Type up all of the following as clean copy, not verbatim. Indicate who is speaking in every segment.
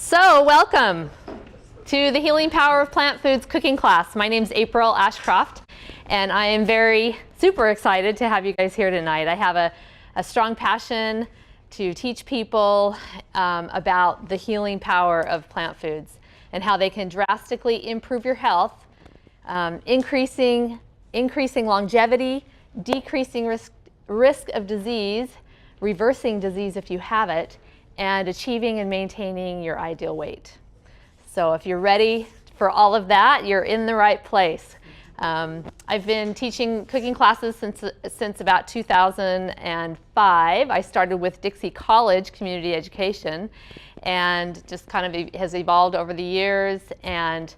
Speaker 1: So welcome to the Healing Power of Plant Foods cooking class. My name's April Ashcroft, and I am super excited to have you guys here tonight. I have a strong passion to teach people about the healing power of plant foods and how they can drastically improve your health, increasing longevity, decreasing risk of disease, reversing disease if you have it, and achieving and maintaining your ideal weight. So if you're ready for all of that, you're in the right place. I've been teaching cooking classes since about 2005. I started with Dixie College Community Education and just kind of has evolved over the years, and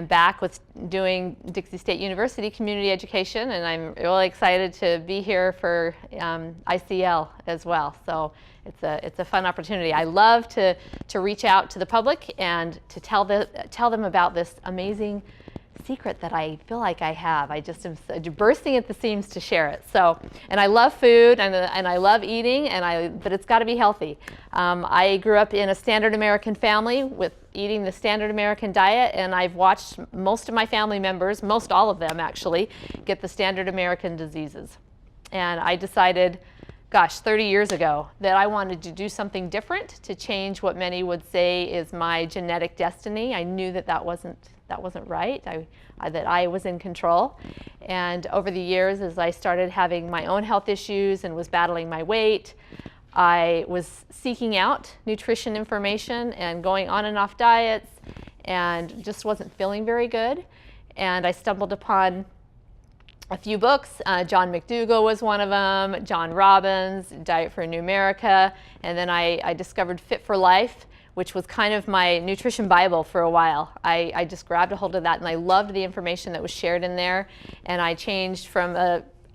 Speaker 1: back with doing Dixie State University Community Education, and I'm really excited to be here for ICL as well. So it's a fun opportunity. I love to reach out to the public and to tell them about this amazing secret that I feel like I have. I just am bursting at the seams to share it. So, and I love food and I love eating, but it's got to be healthy. I grew up in a standard American family with eating the standard American diet, and I've watched most of my family members, most all of them actually, get the standard American diseases. And I decided, gosh, 30 years ago, that I wanted to do something different to change what many would say is my genetic destiny. I knew that wasn't right, that I was in control. And over the years, as I started having my own health issues and was battling my weight, I was seeking out nutrition information and going on and off diets and just wasn't feeling very good. And I stumbled upon a few books. John McDougall was one of them, John Robbins, Diet for a New America, and then I discovered Fit for Life, which was kind of my nutrition Bible for a while. I just grabbed a hold of that, and I loved the information that was shared in there, and I changed from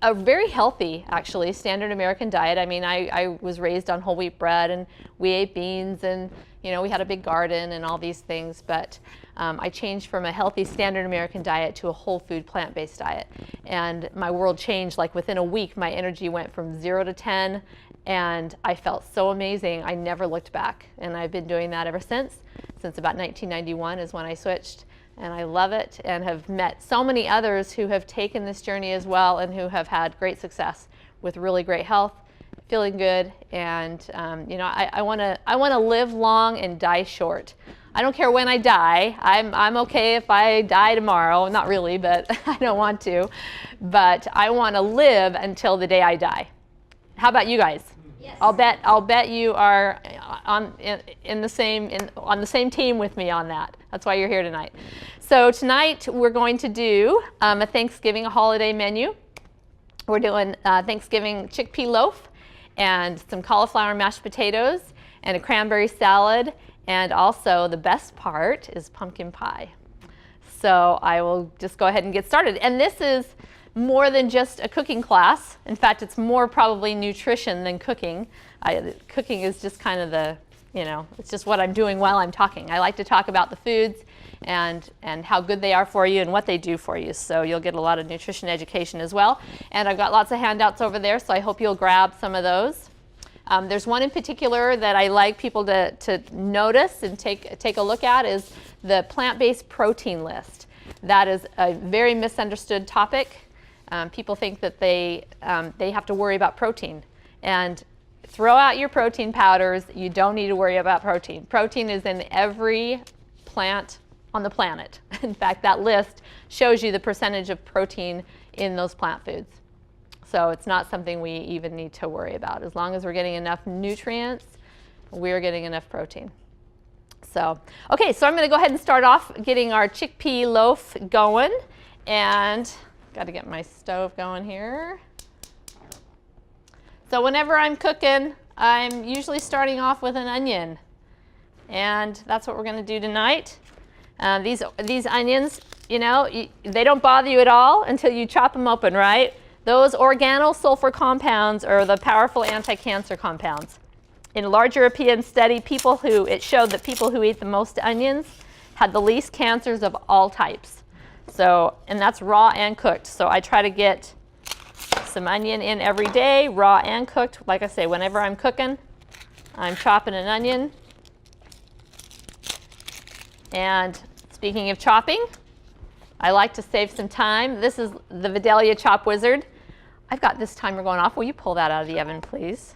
Speaker 1: a very healthy, actually, standard American diet. I mean, I was raised on whole wheat bread, and we ate beans, and we had a big garden and all these things, but I changed from a healthy standard American diet to a whole food plant-based diet. And my world changed. Like within a week, my energy went from 0 to 10, and I felt so amazing. I never looked back, and I've been doing that ever since about 1991 is when I switched. And I love it, and have met so many others who have taken this journey as well and who have had great success with really great health, feeling good, and I want to live long and die short. I don't care when I die. I'm okay if I die tomorrow. Not really, but I don't want to. But I want to live until the day I die. How about you guys? Yes. I'll bet you are on the same team with me on that. That's why you're here tonight. So tonight we're going to do a Thanksgiving holiday menu. We're doing Thanksgiving Chic Pea Loaf and some cauliflower mashed potatoes and a cranberry salad, and also the best part is pumpkin pie. So I will just go ahead and get started. And this is more than just a cooking class. In fact, it's more probably nutrition than cooking. Cooking is just kind of it's just what I'm doing while I'm talking. I like to talk about the foods and how good they are for you and what they do for you. So you'll get a lot of nutrition education as well. And I've got lots of handouts over there, so I hope you'll grab some of those. There's one in particular that I like people to notice and take a look at, is the plant-based protein list. That is a very misunderstood topic. People think that they have to worry about protein. And throw out your protein powders. You don't need to worry about protein. Protein is in every plant on the planet. In fact, that list shows you the percentage of protein in those plant foods. So it's not something we even need to worry about. As long as we're getting enough nutrients, we're getting enough protein. So, okay, so I'm going to go ahead and start off getting our chickpea loaf going. And got to get my stove going here. So whenever I'm cooking, I'm usually starting off with an onion. And that's what we're going to do tonight. These onions, they don't bother you at all until you chop them open, right? Those organosulfur compounds are the powerful anti-cancer compounds. In a large European study, it showed that people who eat the most onions had the least cancers of all types. So, and that's raw and cooked. So I try to get some onion in every day, raw and cooked. Like I say, whenever I'm cooking, I'm chopping an onion. And speaking of chopping, I like to save some time. This is the Vidalia Chop Wizard. I've got this timer going off. Will you pull that out of the oven, please?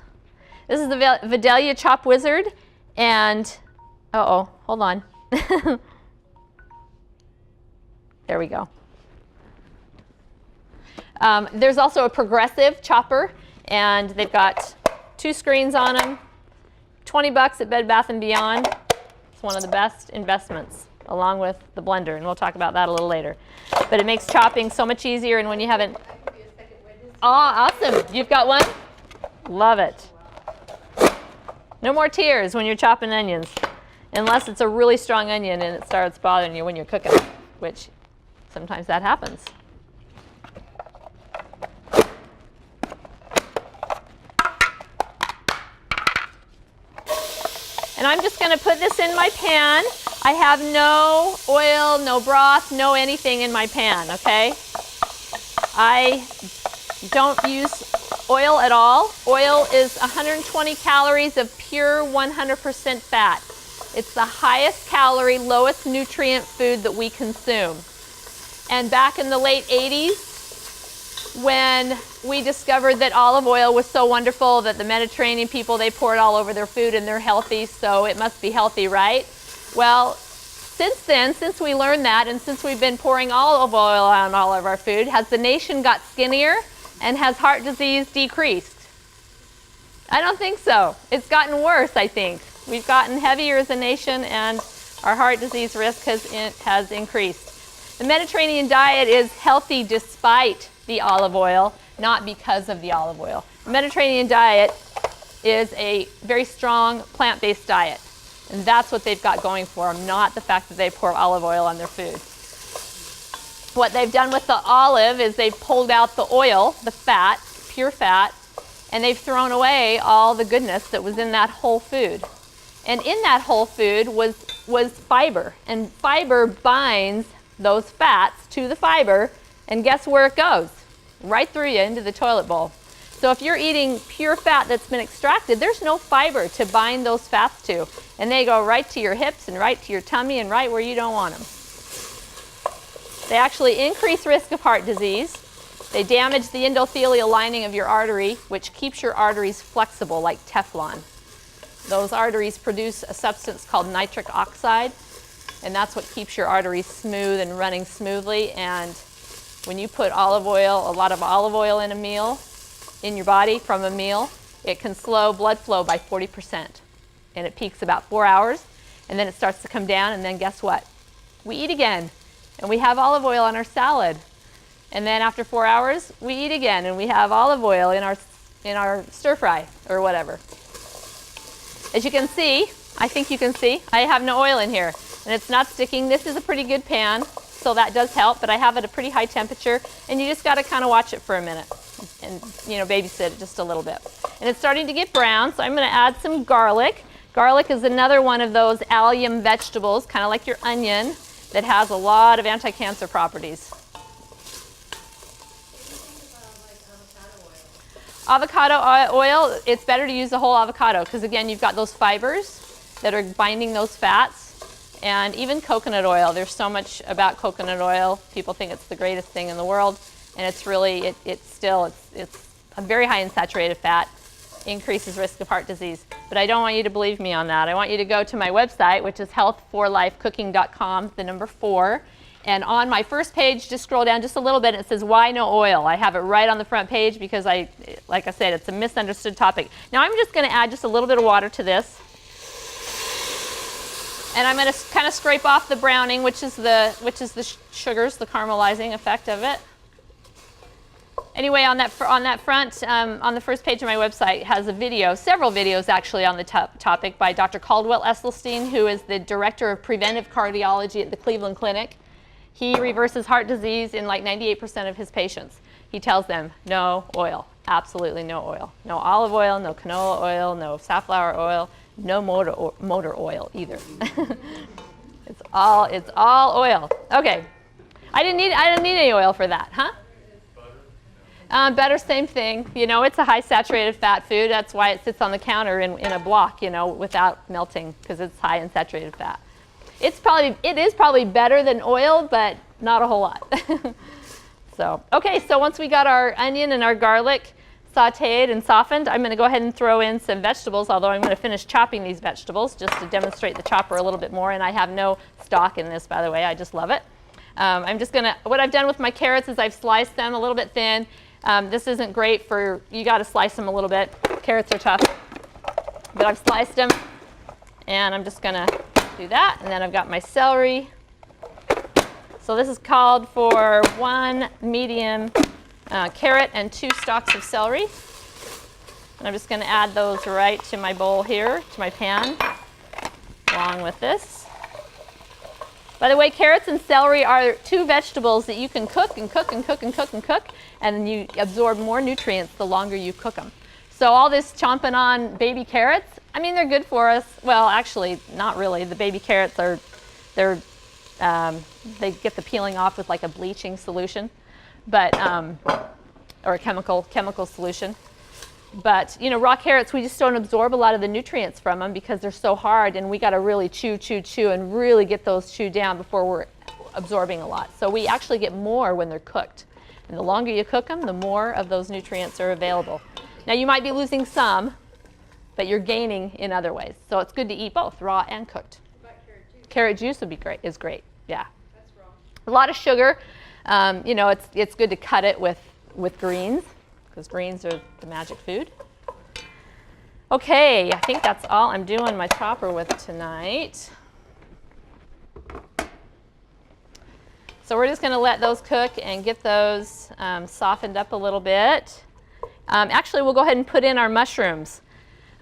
Speaker 1: This is the Vidalia Chop Wizard, and uh-oh, hold on. There we go. There's also a progressive chopper, and they've got 2 screens on them. 20 bucks at Bed Bath & Beyond. It's one of the best investments, along with the blender, and we'll talk about that a little later. But it makes chopping so much easier, and when you haven't... Oh, awesome. You've got one? Love it. No more tears when you're chopping onions, unless it's a really strong onion and it starts bothering you when you're cooking, which sometimes that happens. And I'm just going to put this in my pan. I have no oil, no broth, no anything in my pan, okay? I don't use oil at all. Oil is 120 calories of pure 100% fat. It's the highest calorie, lowest nutrient food that we consume. And back in the late 80s, when we discovered that olive oil was so wonderful that the Mediterranean people, they pour it all over their food and they're healthy, so it must be healthy, right? Well, since then, since we learned that, and since we've been pouring olive oil on all of our food, has the nation got skinnier and has heart disease decreased? I don't think so. It's gotten worse, I think. We've gotten heavier as a nation and our heart disease risk has increased. The Mediterranean diet is healthy despite the olive oil, not because of the olive oil. The Mediterranean diet is a very strong plant-based diet, and that's what they've got going for them, not the fact that they pour olive oil on their food. What they've done with the olive is they've pulled out the oil, the fat, pure fat, and they've thrown away all the goodness that was in that whole food. And in that whole food was fiber, and fiber binds those fats to the fiber, and guess where it goes? Right through you into the toilet bowl. So if you're eating pure fat that's been extracted, there's no fiber to bind those fats to, and they go right to your hips and right to your tummy and right where you don't want them. They actually increase risk of heart disease. They damage the endothelial lining of your artery, which keeps your arteries flexible like Teflon. Those arteries produce a substance called nitric oxide, and that's what keeps your arteries smooth and running smoothly. And when you put olive oil, a lot of olive oil in a meal, in your body from a meal, it can slow blood flow by 40%. And it peaks about 4 hours, and then it starts to come down, and then guess what? We eat again, and we have olive oil on our salad. And then after 4 hours, we eat again, and we have olive oil in our stir fry or whatever. As you can see, I think you can see, I have no oil in here, and it's not sticking. This is a pretty good pan, so that does help, but I have it at a pretty high temperature, and you just got to kind of watch it for a minute and, you know, babysit it just a little bit. And it's starting to get brown, so I'm going to add some garlic. Garlic is another one of those allium vegetables, kind of like your onion, that has a lot of anti-cancer properties. Avocado oil, it's better to use the whole avocado because, again, you've got those fibers that are binding those fats. And even coconut oil, there's so much about coconut oil. People think it's the greatest thing in the world, and it's really, it's a very high in saturated fat, increases risk of heart disease. But I don't want you to believe me on that. I want you to go to my website, which is healthforlifecooking.com, the number 4. And on my first page, just scroll down just a little bit, and it says, why no oil? I have it right on the front page because like I said, it's a misunderstood topic. Now I'm just going to add just a little bit of water to this. And I'm going to kind of scrape off the browning, which is the sugars, the caramelizing effect of it. Anyway, on that front, on the first page of my website has a video, several videos actually on the topic by Dr. Caldwell Esselstyn, who is the director of preventive cardiology at the Cleveland Clinic. He reverses heart disease in like 98% of his patients. He tells them no oil, absolutely no oil. No olive oil, no canola oil, no safflower oil, no motor oil either. It's all oil. Okay, I didn't need any oil for that, huh? Butter, same thing. You know, it's a high saturated fat food. That's why it sits on the counter in a block, you know, without melting, because it's high in saturated fat. it is probably better than oil, but not a whole lot. So, okay, so once we got our onion and our garlic sauteed and softened, I'm going to go ahead and throw in some vegetables, although I'm going to finish chopping these vegetables just to demonstrate the chopper a little bit more. And I have no stock in this, by the way. I just love it. What I've done with my carrots is I've sliced them a little bit thin. This isn't great for, you got to slice them a little bit. Carrots are tough. But I've sliced them, and I'm just going to do that. And then I've got my celery. So this is called for 1 medium carrot and 2 stalks of celery. And I'm just going to add those right to my bowl here, to my pan, along with this. By the way, carrots and celery are 2 vegetables that you can cook and cook and cook and cook and cook, and you absorb more nutrients the longer you cook them. So all this chomping on baby carrots, I mean, they're good for us. Well, actually, not really. The baby carrots they get the peeling off with like a bleaching solution, but or a chemical solution. But you know, raw carrots, we just don't absorb a lot of the nutrients from them because they're so hard, and we got to really chew and really get those chewed down before we're absorbing a lot. So we actually get more when they're cooked, and the longer you cook them, the more of those nutrients are available. Now you might be losing some, but you're gaining in other ways. So it's good to eat both, raw and cooked. Carrot juice would be great. Is great. Yeah. That's raw. A lot of sugar. You know, it's good to cut it with greens, because greens are the magic food. Okay, I think that's all I'm doing my chopper with tonight. So we're just going to let those cook and get those softened up a little bit. Actually, we'll go ahead and put in our mushrooms.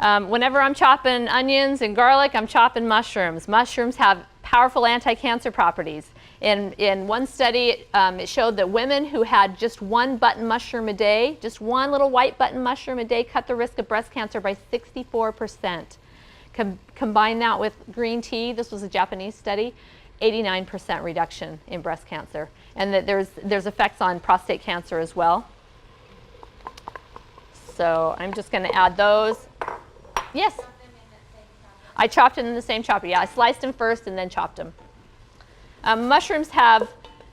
Speaker 1: Whenever I'm chopping onions and garlic, I'm chopping mushrooms. Mushrooms have powerful anti-cancer properties. In one study, it showed that women who had just 1 button mushroom a day, just 1 little white button mushroom a day, cut the risk of breast cancer by 64%. Combine that with green tea, this was a Japanese study, 89% reduction in breast cancer. And that there's effects on prostate cancer as well. So I'm just going to add those. Yes? I chopped them in the same chopper. Yeah, I sliced them first and then chopped them. Mushrooms have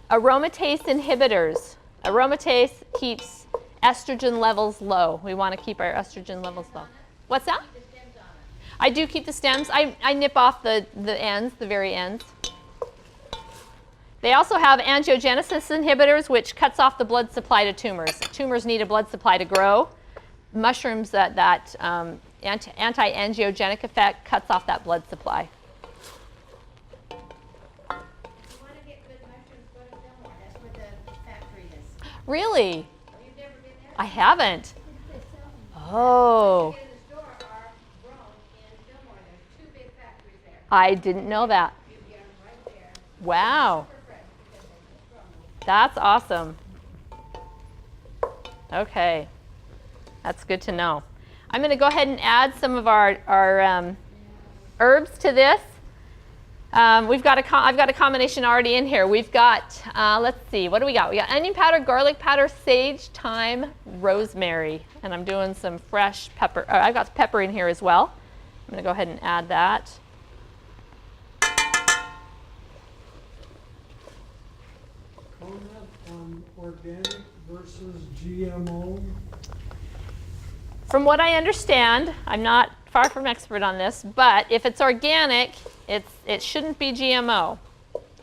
Speaker 1: aromatase inhibitors. Aromatase keeps estrogen levels low. We want to keep our estrogen levels low. What's that? I do keep the stems. I nip off the ends, the very ends. They also have angiogenesis inhibitors, which cuts off the blood supply to tumors. Tumors need a blood supply to grow. Mushrooms, that anti-angiogenic effect cuts off that blood supply.
Speaker 2: If you want to get good mushrooms, go to Fillmore. That's where the factory is.
Speaker 1: Really?
Speaker 2: You've never been there?
Speaker 1: I haven't.
Speaker 2: They sell them.
Speaker 1: Oh.
Speaker 2: The in the store are grown in Fillmore. There's 2 big factories there.
Speaker 1: I didn't know that.
Speaker 2: You get them right there.
Speaker 1: Wow.
Speaker 2: Super fresh because they just grown them.
Speaker 1: That's awesome. Okay. That's good to know. I'm going to go ahead and add some of our herbs to this. I've got a combination already in here. We've got, let's see, what do we got? We got onion powder, garlic powder, sage, thyme, rosemary. And I'm doing some fresh pepper. I've got pepper in here as well. I'm going to go ahead and add that.
Speaker 3: Comment on organic versus GMO?
Speaker 1: From what I understand, I'm not far from expert on this, but if it's organic, it shouldn't be GMO.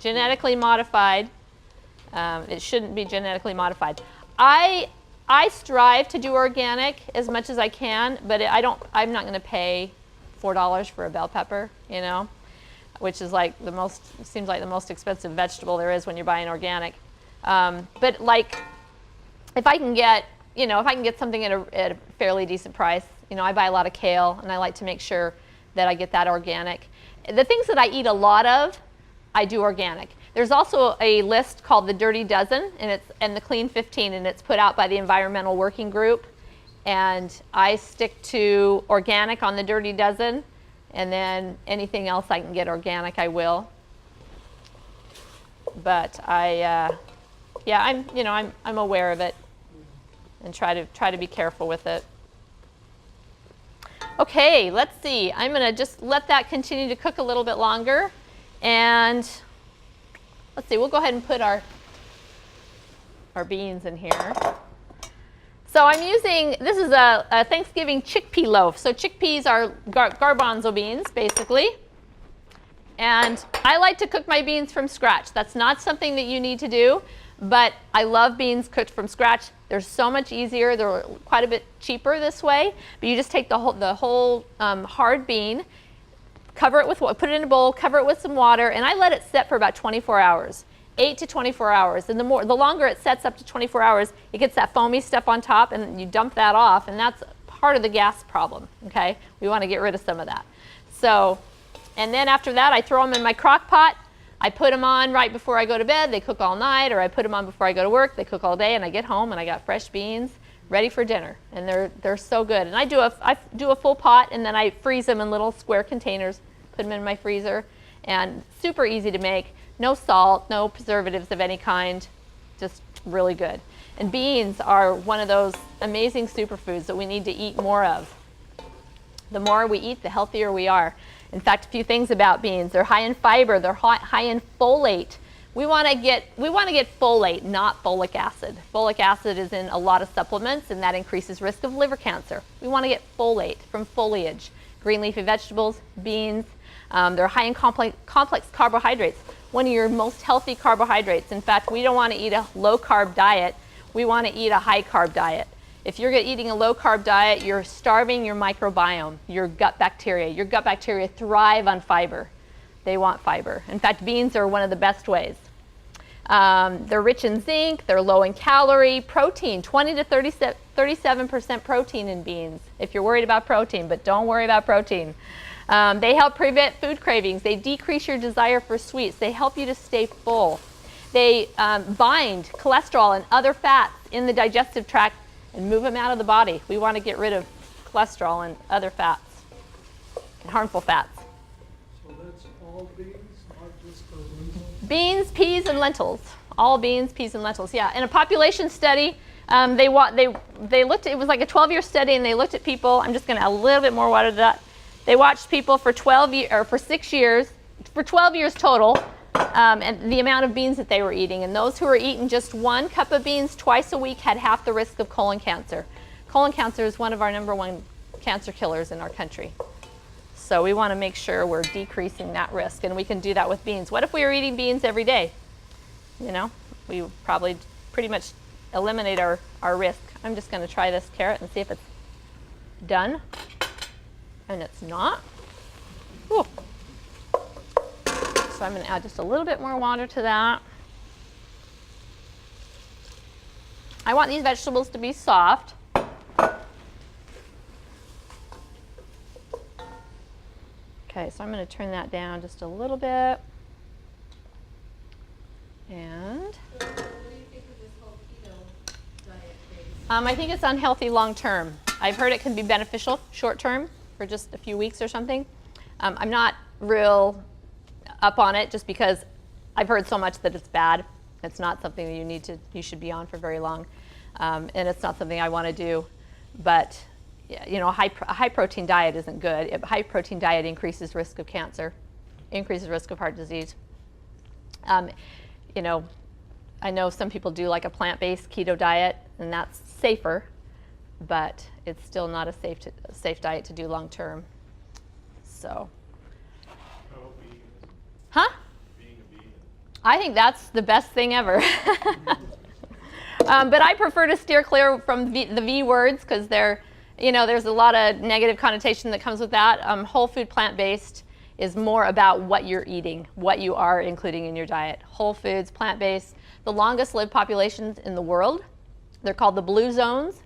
Speaker 1: Genetically modified, it shouldn't be genetically modified. I strive to do organic as much as I can, but I'm not going to pay $4 for a bell pepper, you know, which is like seems like the most expensive vegetable there is when you're buying organic. But like, if I can get something at a fairly decent price, you know, I buy a lot of kale, and I like to make sure that I get that organic. The things that I eat a lot of, I do organic. There's also a list called the Dirty Dozen, and the Clean 15, and it's put out by the Environmental Working Group. And I stick to organic on the Dirty Dozen, and then anything else I can get organic, I will. But I'm aware of it, and try to be careful with it. Okay, let's see. I'm going to just let that continue to cook a little bit longer, And let's see, we'll go ahead and put our beans in here. So I'm using, this is a Thanksgiving Chic Pea Loaf. So chickpeas are garbanzo beans, basically. And I like to cook my beans from scratch. That's not something that you need to do, but I love beans cooked from scratch. They're so much easier. They're quite a bit cheaper this way. But you just take the whole hard bean, cover it with, put it in a bowl, cover it with some water, and I let it set for about 24 hours. 8 to 24 hours. And the longer it sets, up to 24 hours, it gets that foamy stuff on top, and you dump that off, and that's part of the gas problem, okay? We want to get rid of some of that. So, and then after that, I throw them in my crock pot. I put them on right before I go to bed. They cook all night, or I put them on before I go to work. They cook all day, and I get home, and I got fresh beans ready for dinner. And they're so good. And I do a full pot, and then I freeze them in little square containers, put them in my freezer, and super easy to make. No salt, no preservatives of any kind, just really good. And beans are one of those amazing superfoods that we need to eat more of. The more we eat, the healthier we are. In fact, a few things about beans. They're high in fiber, they're high in folate. We want to get folate, not folic acid. Folic acid is in a lot of supplements, and that increases risk of liver cancer. We want to get folate from foliage. Green leafy vegetables, beans. They're high in complex carbohydrates. One of your most healthy carbohydrates. In fact, we don't want to eat a low-carb diet. We want to eat a high-carb diet. If you're eating a low-carb diet, you're starving your microbiome, your gut bacteria. Your gut bacteria thrive on fiber. They want fiber. In fact, beans are one of the best ways. They're rich in zinc. They're low in calorie. Protein, 20 to 37% protein in beans, if you're worried about protein, but don't worry about protein. They help prevent food cravings. They decrease your desire for sweets. They help you to stay full. They bind cholesterol and other fats in the digestive tract and move them out of the body. We want to get rid of cholesterol and other fats, and harmful fats.
Speaker 3: So that's all beans, not just the lentils?
Speaker 1: Beans, peas, and lentils. All beans, peas, and lentils. Yeah. In a population study, they looked. It was like a 12-year study, and they looked at people. I'm just going to add a little bit more water to that. They watched people for 6 years, for 12 years total, and the amount of beans that they were eating. And those who were eating just 1 cup of beans twice a week had half the risk of colon cancer. Colon cancer is one of our #1 cancer killers in our country. So we want to make sure we're decreasing that risk, and we can do that with beans. What if we were eating beans every day? You know, we would probably pretty much eliminate our risk. I'm just going to try this carrot and see if it's done. And it's not. Ooh. So I'm going to add just a little bit more water to that. I want these vegetables to be soft. Okay, so I'm going to turn that down just a little bit. And
Speaker 2: What do you think of this whole keto diet thing?
Speaker 1: I think it's unhealthy long term. I've heard it can be beneficial short term for just a few weeks or something. I'm not real up on it just because I've heard so much that it's bad. It's not something that you should be on for very long, and it's not something I want to do. But you know, a high protein diet isn't good. A high protein diet increases risk of cancer, increases risk of heart disease. You know, I know some people do like a plant-based keto diet, and that's safer, but it's still not a safe diet to do long term. So.
Speaker 4: How about vegan?
Speaker 1: Huh?
Speaker 4: Being a vegan.
Speaker 1: I think that's the best thing ever. But I prefer to steer clear from the V words because there's a lot of negative connotation that comes with that. Whole food plant-based is more about what you're eating, what you are including in your diet. Whole foods, plant-based, the longest lived populations in the world. They're called the blue zones.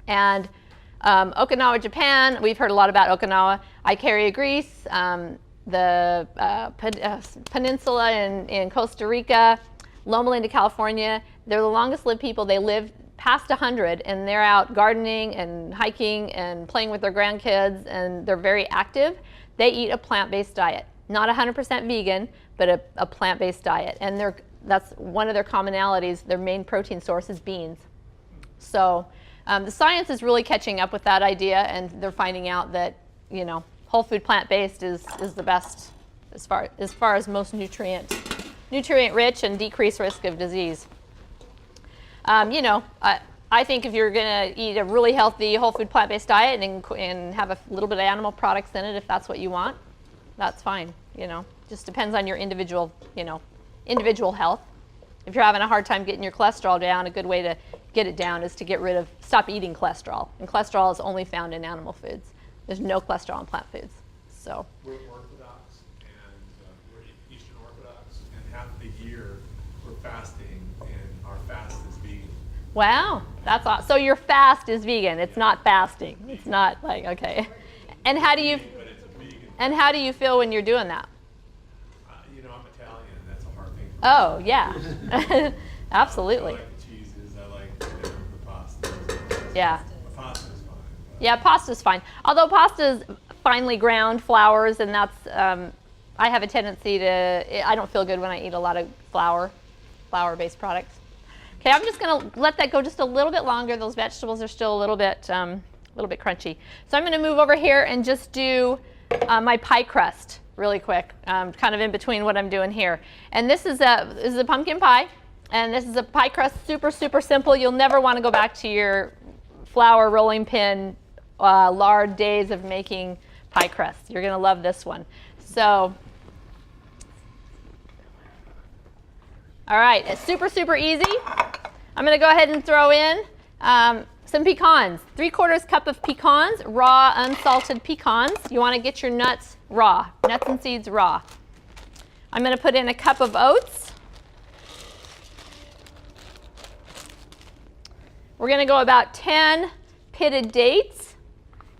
Speaker 1: And Okinawa, Japan, we've heard a lot about Okinawa. Ikaria, Greece, the peninsula in Costa Rica, Loma Linda, California. They're the longest lived people. They live past 100, and they're out gardening and hiking and playing with their grandkids, and they're very active. They eat a plant-based diet. Not 100% vegan, but a plant-based diet. And that's one of their commonalities. Their main protein source is beans. So the science is really catching up with that idea, and they're finding out that, whole food plant-based is the best as far as most nutrient rich and decreased risk of disease. You know, I think if you're going to eat a really healthy whole food plant-based diet and have a little bit of animal products in it, if that's what you want, that's fine. You know, just depends on your individual health. If you're having a hard time getting your cholesterol down, a good way to get it down is to stop eating cholesterol. And cholesterol is only found in animal foods. There's no cholesterol in plant foods. So
Speaker 4: We're Orthodox and we're Eastern Orthodox, and half the year we're fasting, and our fast is vegan.
Speaker 1: wow, that's awesome. So your fast is vegan. It's not fasting. It's not like, okay. And how do you
Speaker 4: But it's a vegan.
Speaker 1: and how do you feel when you're doing that?
Speaker 4: You know, I'm Italian, and that's a hard thing.
Speaker 1: Oh, yeah. Absolutely.
Speaker 4: I like the cheeses. I like the pasta.
Speaker 1: Yeah.
Speaker 4: The pasta is fine.
Speaker 1: Yeah, pasta's fine. Although pasta's finely ground flours, and that's, I have a tendency I don't feel good when I eat a lot of flour-based products. Okay, I'm just gonna let that go just a little bit longer. Those vegetables are still a little bit crunchy. So I'm gonna move over here and just do my pie crust really quick, kind of in between what I'm doing here. And this is a pumpkin pie, and this is a pie crust, super, super simple. You'll never wanna go back to your flour rolling pin lard days of making pie crust. You're gonna love this one. So, all right, it's super, super easy. I'm gonna go ahead and throw in some pecans. 3/4 cup of pecans, raw, unsalted pecans. You wanna get your nuts raw, nuts and seeds raw. I'm gonna put in a cup of oats. We're gonna go about 10 pitted dates.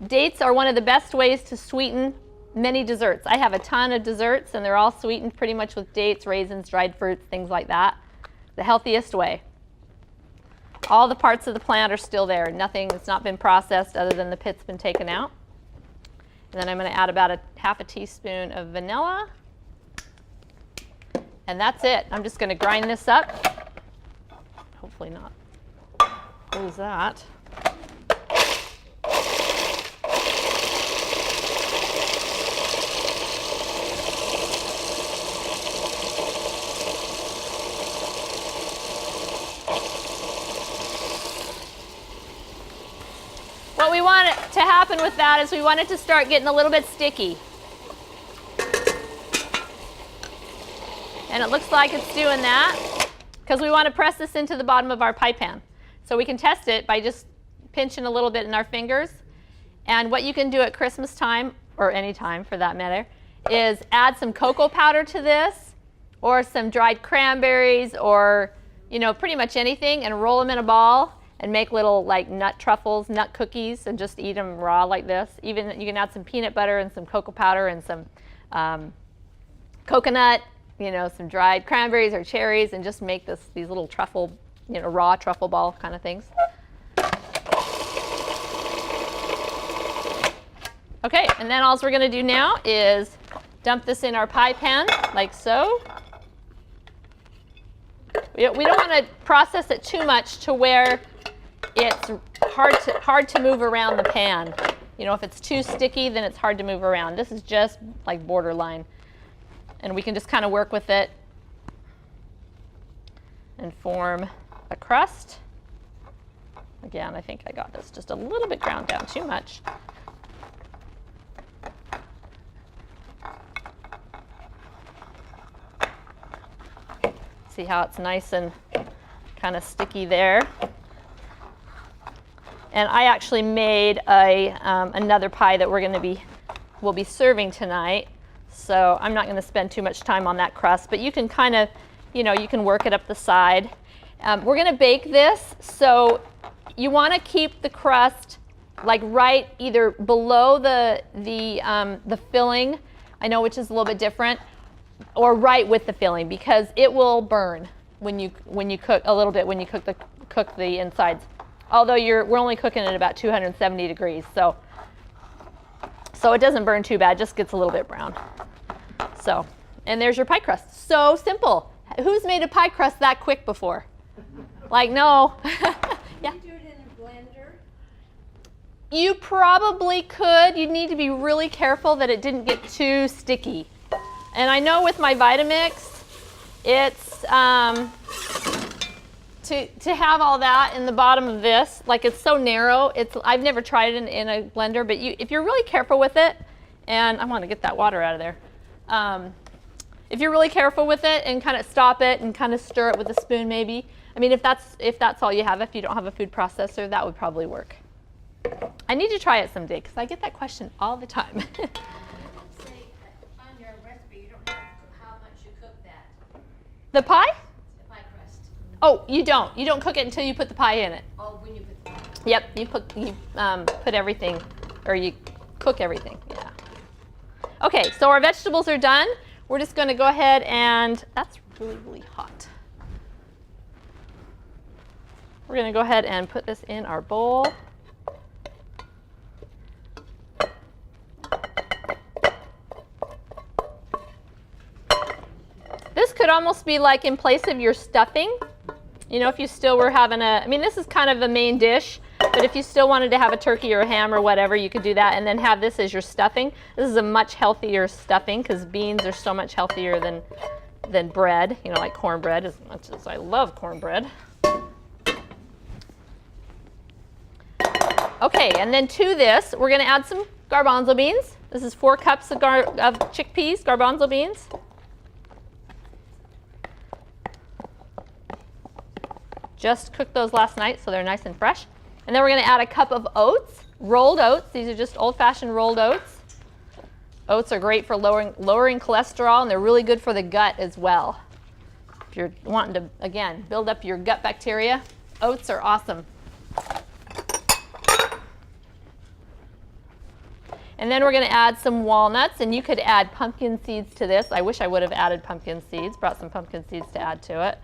Speaker 1: Dates are one of the best ways to sweeten many desserts. I have a ton of desserts, and they're all sweetened pretty much with dates, raisins, dried fruits, things like that. The healthiest way. All the parts of the plant are still there. Nothing that's not been processed other than the pit's been taken out. And then I'm going to add about half a teaspoon of vanilla. And that's it. I'm just going to grind this up. Hopefully not lose that. What we want it to happen with that is we want it to start getting a little bit sticky. And it looks like it's doing that because we want to press this into the bottom of our pie pan. So we can test it by just pinching a little bit in our fingers. And what you can do at Christmas time, or any time for that matter, is add some cocoa powder to this, or some dried cranberries, or pretty much anything, and roll them in a ball and make little like nut truffles, nut cookies, and just eat them raw like this. Even you can add some peanut butter and some cocoa powder and some coconut, some dried cranberries or cherries, and just make these little truffle, raw truffle ball kind of things. Okay, and then all we're going to do now is dump this in our pie pan like so. We don't want to process it too much to where it's hard to move around the pan. If it's too sticky, then it's hard to move around. This is just like borderline. And we can just kind of work with it and form a crust. Again, I think I got this just a little bit ground down too much. See how it's nice and kind of sticky there. And I actually made another pie that we'll be serving tonight. So I'm not going to spend too much time on that crust, but you can kind of, you can work it up the side. We're going to bake this, so you want to keep the crust like right either below the filling, I know, which is a little bit different, or right with the filling, because it will burn when you cook a little bit when you cook the insides. Although we're only cooking at about 270 degrees, so it doesn't burn too bad, just gets a little bit brown. So, and there's your pie crust. So simple. Who's made a pie crust that quick before? Like, no. Yeah.
Speaker 2: Can you do it in a blender?
Speaker 1: You probably could. You need to be really careful that it didn't get too sticky. And I know with my Vitamix, it's to have all that in the bottom of this, like it's so narrow. I've never tried it in a blender, but if you're really careful with it, and I want to get that water out of there. If you're really careful with it and kind of stop it and kind of stir it with a spoon maybe. I mean, if that's all you have, if you don't have a food processor, that would probably work. I need to try it someday because I get that question all the time.
Speaker 2: Say on your recipe, you don't have how much you cook that,
Speaker 1: The pie?
Speaker 2: the pie crust.
Speaker 1: Oh, you don't. You don't cook it until you put the pie in it.
Speaker 2: Oh, when you put the pie.
Speaker 1: Yep, you put everything, or you cook everything, yeah. Okay, so our vegetables are done. We're just going to go ahead and, that's really, really hot. We're going to go ahead and put this in our bowl. This could almost be like in place of your stuffing. You know, if you still were having I mean, this is kind of the main dish, but if you still wanted to have a turkey or a ham or whatever, you could do that and then have this as your stuffing. This is a much healthier stuffing because beans are so much healthier than bread, you know, like cornbread, as much as I love cornbread. Okay, and then to this, we're going to add some garbanzo beans. This is 4 cups of chickpeas, garbanzo beans. Just cooked those last night, so they're nice and fresh. And then we're going to add a cup of oats, rolled oats. These are just old-fashioned rolled oats. Oats are great for lowering cholesterol, and they're really good for the gut as well. If you're wanting to, again, build up your gut bacteria, oats are awesome. And then we're going to add some walnuts, and you could add pumpkin seeds to this. I wish I would have added pumpkin seeds, brought some pumpkin seeds to add to it,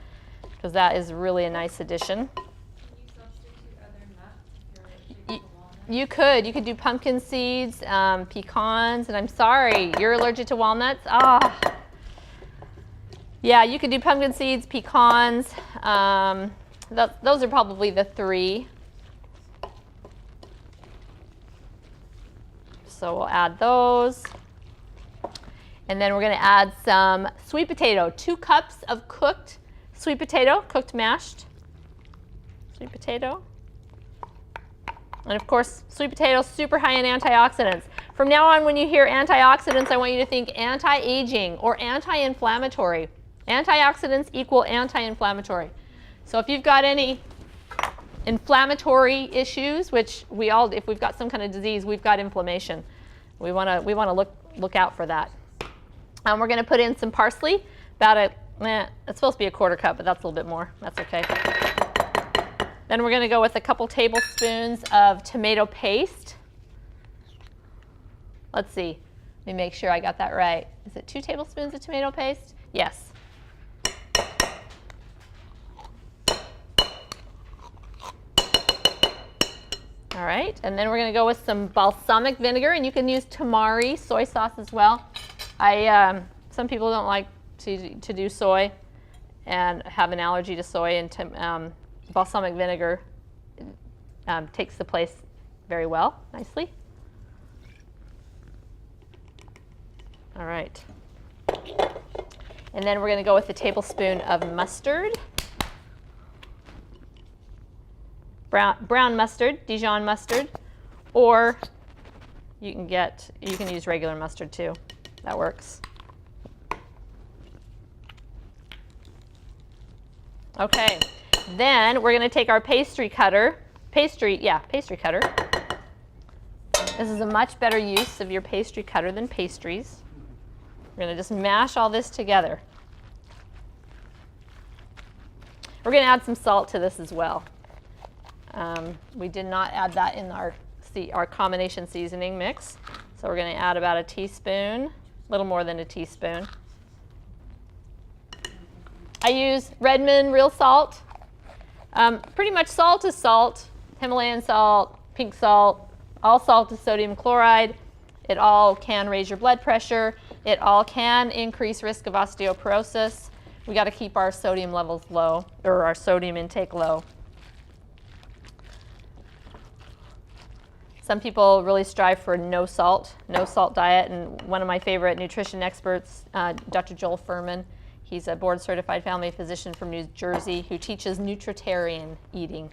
Speaker 1: because that is really a nice addition.
Speaker 5: Can you substitute other nuts if you're allergic to walnuts?
Speaker 1: You could do pumpkin seeds, pecans, and I'm sorry, you're allergic to walnuts? Ah. Yeah, you could do pumpkin seeds, pecans. Those are probably the 3. So we'll add those. And then we're going to add some sweet potato, 2 cups of cooked sweet potato, cooked mashed sweet potato. And of course, sweet potato is super high in antioxidants. From now on, when you hear antioxidants, I want you to think anti-aging or anti-inflammatory. Antioxidants equal anti-inflammatory. So if you've got any inflammatory issues, which we all, if we've got some kind of disease, we've got inflammation. We want to look out for that. We're going to put in some parsley, about it's supposed to be a 1/4 cup, but that's a little bit more. That's okay. Then we're going to go with a couple tablespoons of tomato paste. Let's see. Let me make sure I got that right. Is it 2 tablespoons of tomato paste? Yes. All right, and then we're going to go with some balsamic vinegar, and you can use tamari soy sauce as well. Some people don't like to do soy and have an allergy to soy, and balsamic vinegar takes the place very well, nicely. All right. And then we're going to go with a tablespoon of mustard. Brown mustard, Dijon mustard, or you can use regular mustard too. That works. Okay, then we're going to take our pastry cutter. Pastry cutter. This is a much better use of your pastry cutter than pastries. We're going to just mash all this together. We're going to add some salt to this as well. We did not add that in our combination seasoning mix. So we're going to add about a teaspoon, a little more than a teaspoon. I use Redmond real salt. Pretty much salt is salt, Himalayan salt, pink salt. All salt is sodium chloride. It all can raise your blood pressure. It all can increase risk of osteoporosis. We got to keep our sodium levels low, or our sodium intake low. Some people really strive for no salt diet, and one of my favorite nutrition experts, Dr. Joel Furman, he's a board-certified family physician from New Jersey who teaches nutritarian eating.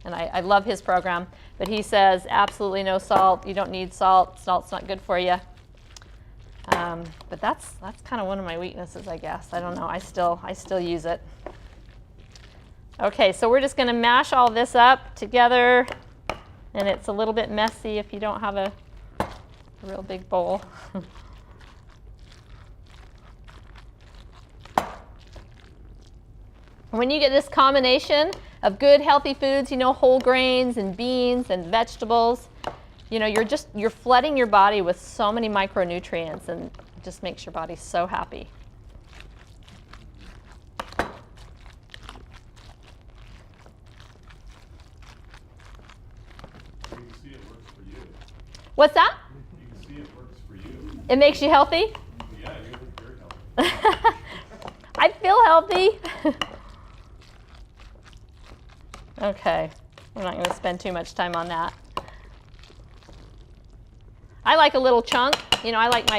Speaker 1: And I love his program, but he says absolutely no salt. You don't need salt. Salt's not good for you. But that's kind of one of my weaknesses, I guess. I don't know. I still use it. Okay, so we're just going to mash all this up together, and it's a little bit messy if you don't have a real big bowl. When you get this combination of good healthy foods, whole grains and beans and vegetables, you're flooding your body with so many micronutrients, and it just makes your body so happy.
Speaker 4: You can see it works for you.
Speaker 1: What's that?
Speaker 4: You can see it works for you.
Speaker 1: It makes you healthy?
Speaker 4: Yeah, you look very healthy.
Speaker 1: I feel healthy. Okay, we're not going to spend too much time on that. I like a little chunk. I like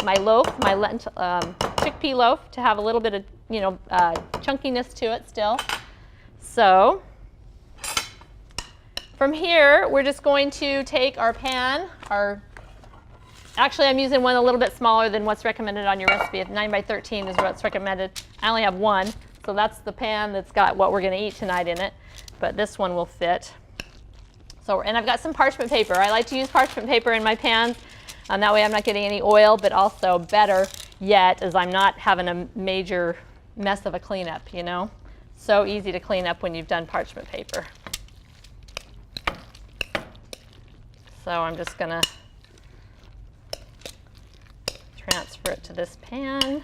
Speaker 1: my loaf, my chickpea loaf, to have a little bit of chunkiness to it still. So from here, we're just going to take our pan. Actually, I'm using one a little bit smaller than what's recommended on your recipe. 9 by 13 is what's recommended. I only have one, so that's the pan that's got what we're going to eat tonight in it. But this one will fit. And I've got some parchment paper. I like to use parchment paper in my pans. That way I'm not getting any oil, but also better yet is I'm not having a major mess of a cleanup, So easy to clean up when you've done parchment paper. So I'm just going to transfer it to this pan.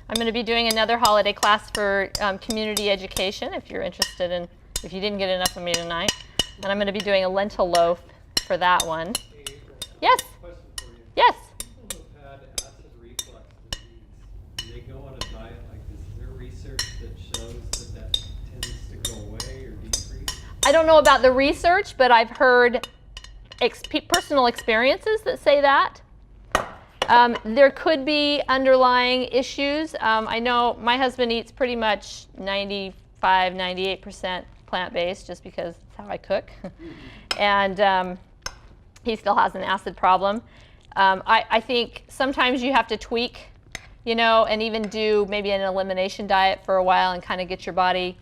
Speaker 1: I'm going to be doing another holiday class for community education if you're interested in, if you didn't get enough of me tonight. And I'm going to be doing a lentil loaf for that one.
Speaker 3: Hey, April,
Speaker 1: Yes?
Speaker 3: question for you.
Speaker 1: Yes?
Speaker 3: People who've had acid reflux disease, do they go on a diet like this? Is there research that shows that tends to go away or decrease?
Speaker 1: I don't know about the research, but I've heard personal experiences that say that. There could be underlying issues. I know my husband eats pretty much 95, 98% plant-based just because it's how I cook. And he still has an acid problem. I think sometimes you have to tweak, and even do maybe an elimination diet for a while and kind of get your body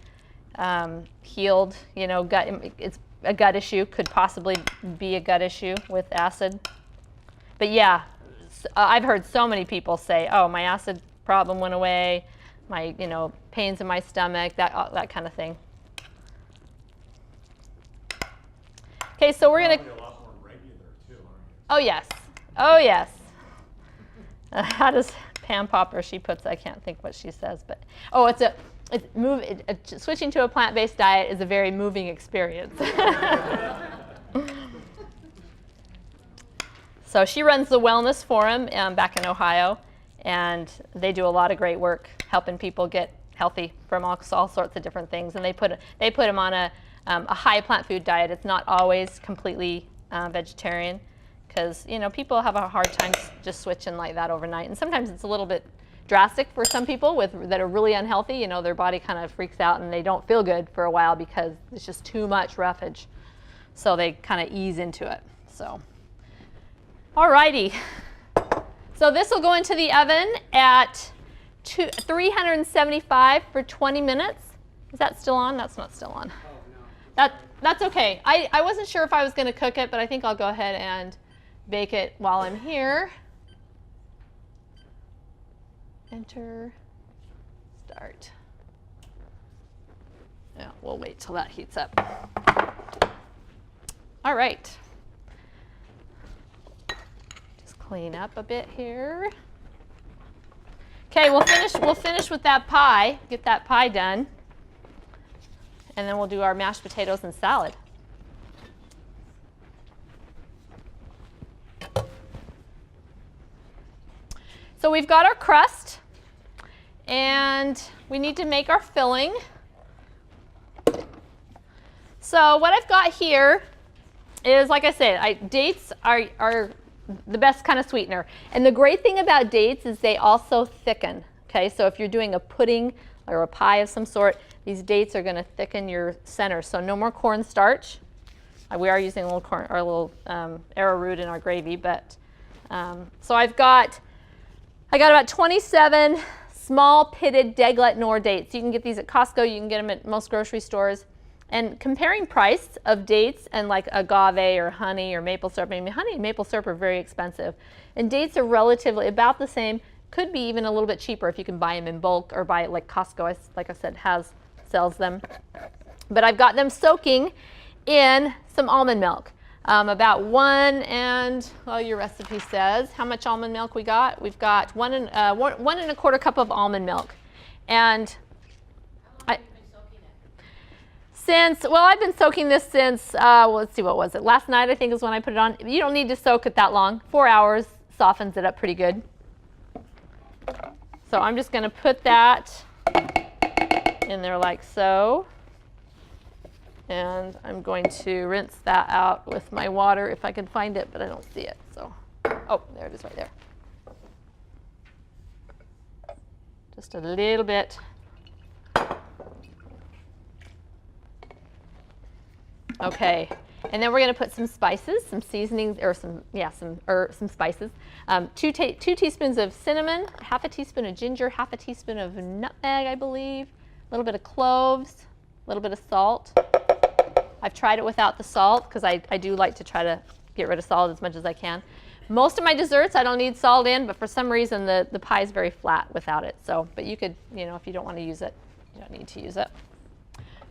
Speaker 1: healed. It's a gut issue, could possibly be a gut issue with acid. But yeah. I've heard so many people say, "Oh, my acid problem went away, my pains in my stomach, that kind of thing." Okay, so we're gonna.
Speaker 4: Probably a lot more regular too, aren't you?
Speaker 1: Oh yes, oh yes. How does Pam Popper? She puts. I can't think what she says, but switching to a plant-based diet is a very moving experience. So she runs the Wellness Forum back in Ohio, and they do a lot of great work helping people get healthy from all sorts of different things. And they put them on a high plant food diet. It's not always completely vegetarian, because people have a hard time just switching like that overnight. And sometimes it's a little bit drastic for some people that are really unhealthy. Their body kind of freaks out and they don't feel good for a while because it's just too much roughage. So they kind of ease into it. So. Alrighty, so this will go into the oven at 375 for 20 minutes. Is that still on? That's not still on.
Speaker 3: Oh, no.
Speaker 1: That's okay. I wasn't sure if I was going to cook it, but I think I'll go ahead and bake it while I'm here. Enter, start. Yeah, we'll wait till that heats up. All right. Clean up a bit here. Okay, we'll finish with that pie. Get that pie done. And then we'll do our mashed potatoes and salad. So we've got our crust, And we need to make our filling. So what I've got here is, like I said, dates are the best kind of sweetener. And the great thing about dates is they also thicken. Okay, so if you're doing a pudding or a pie of some sort, these dates are going to thicken your center. So no more cornstarch. We are using a little corn or a little arrowroot in our gravy, but so I got about 27 small pitted Deglet Nor dates. You can get these at Costco. You can get them at most grocery stores. And comparing price of dates and like agave or honey or maple syrup, I mean, honey and maple syrup are very expensive. And dates are relatively about the same, could be even a little bit cheaper if you can buy them in bulk or buy it like Costco, like I said, sells them. But I've got them soaking in some almond milk. About 1 and, well, your recipe says how much almond milk we got. We've got 1 1¼ cup of almond milk. And I've been soaking this since, well, let's see, what was it? Last night, I think, is when I put it on. You don't need to soak it that long. 4 hours softens it up pretty good. So I'm just going to put that in there like so. And I'm going to rinse that out with my water if I can find it, but I don't see it. So, oh, there it is right there. Just a little bit. Okay, and then we're going to put some spices, some seasonings, or some spices. 2 teaspoons of cinnamon, ½ a teaspoon of ginger, ½ a teaspoon of nutmeg, I believe, a little bit of cloves, a little bit of salt. I've tried it without the salt because I do like to try to get rid of salt as much as I can. Most of my desserts I don't need salt in, but for some reason the pie is very flat without it. So, but you could, if you don't want to use it, you don't need to use it.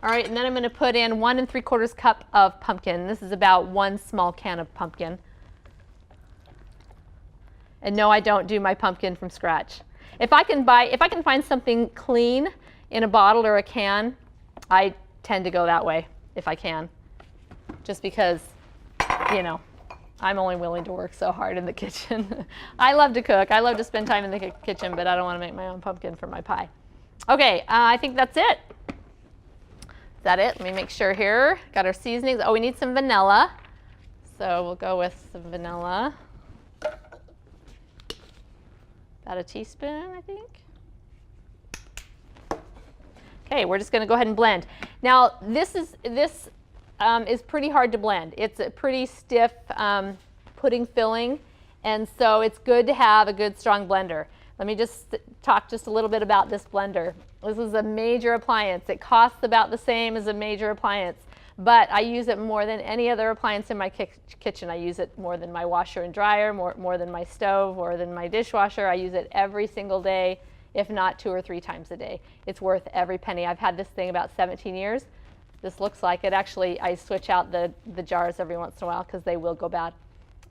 Speaker 1: All right, and then I'm going to put in 1 3/4 cup of pumpkin. This is about 1 small can of pumpkin. And no, I don't do my pumpkin from scratch. If I can find something clean in a bottle or a can, I tend to go that way if I can. Just because, I'm only willing to work so hard in the kitchen. I love to cook. I love to spend time in the kitchen, but I don't want to make my own pumpkin for my pie. Okay, I think that's it. Is that it? Let me make sure here. Got our seasonings. Oh, we need some vanilla. So we'll go with some vanilla. About a teaspoon, I think. Okay, we're just going to go ahead and blend. Now, this is pretty hard to blend. It's a pretty stiff pudding filling, and so it's good to have a good strong blender. Let me just talk just a little bit about this blender. This is a major appliance. It costs about the same as a major appliance, but I use it more than any other appliance in my kitchen. I use it more than my washer and dryer, more than my stove, more than my dishwasher. I use it every single day, if not 2 or 3 times a day. It's worth every penny. I've had this thing about 17 years. This looks like it. Actually, I switch out the jars every once in a while because they will go bad.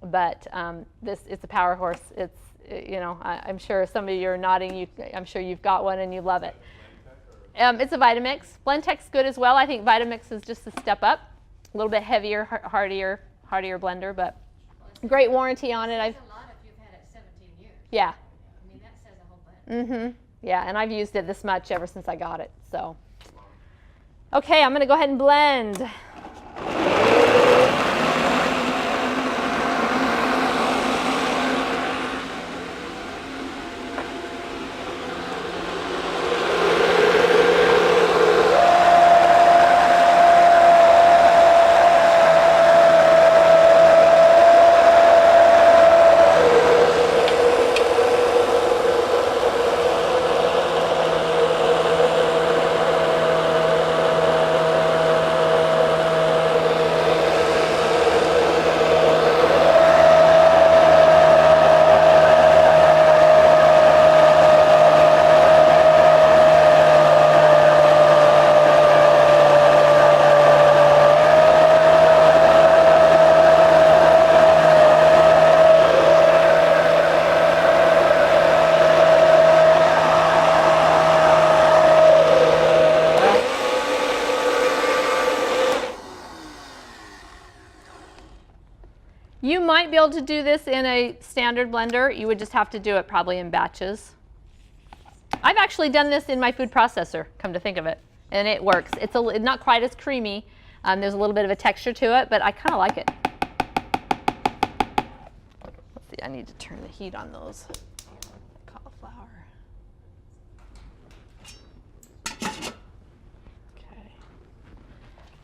Speaker 1: But it's a power horse. It's, I'm sure some of you are nodding. I'm sure you've got one and you love it. It's a Vitamix. Blendtec's good as well. I think Vitamix is just a step up. A little bit heavier, hardier blender, but great warranty on it.
Speaker 2: That's a lot if you've had it 17 years.
Speaker 1: Yeah.
Speaker 2: I mean, that says a whole bunch.
Speaker 1: Mm-hmm. Yeah, and I've used it this much ever since I got it. So, okay, I'm going to go ahead and blend. You might be able to do this in a standard blender. You would just have to do it probably in batches. I've actually done this in my food processor, come to think of it, and it works. It's not quite as creamy. There's a little bit of a texture to it, but I kind of like it. Let's see, I need to turn the heat on those. Cauliflower. Okay.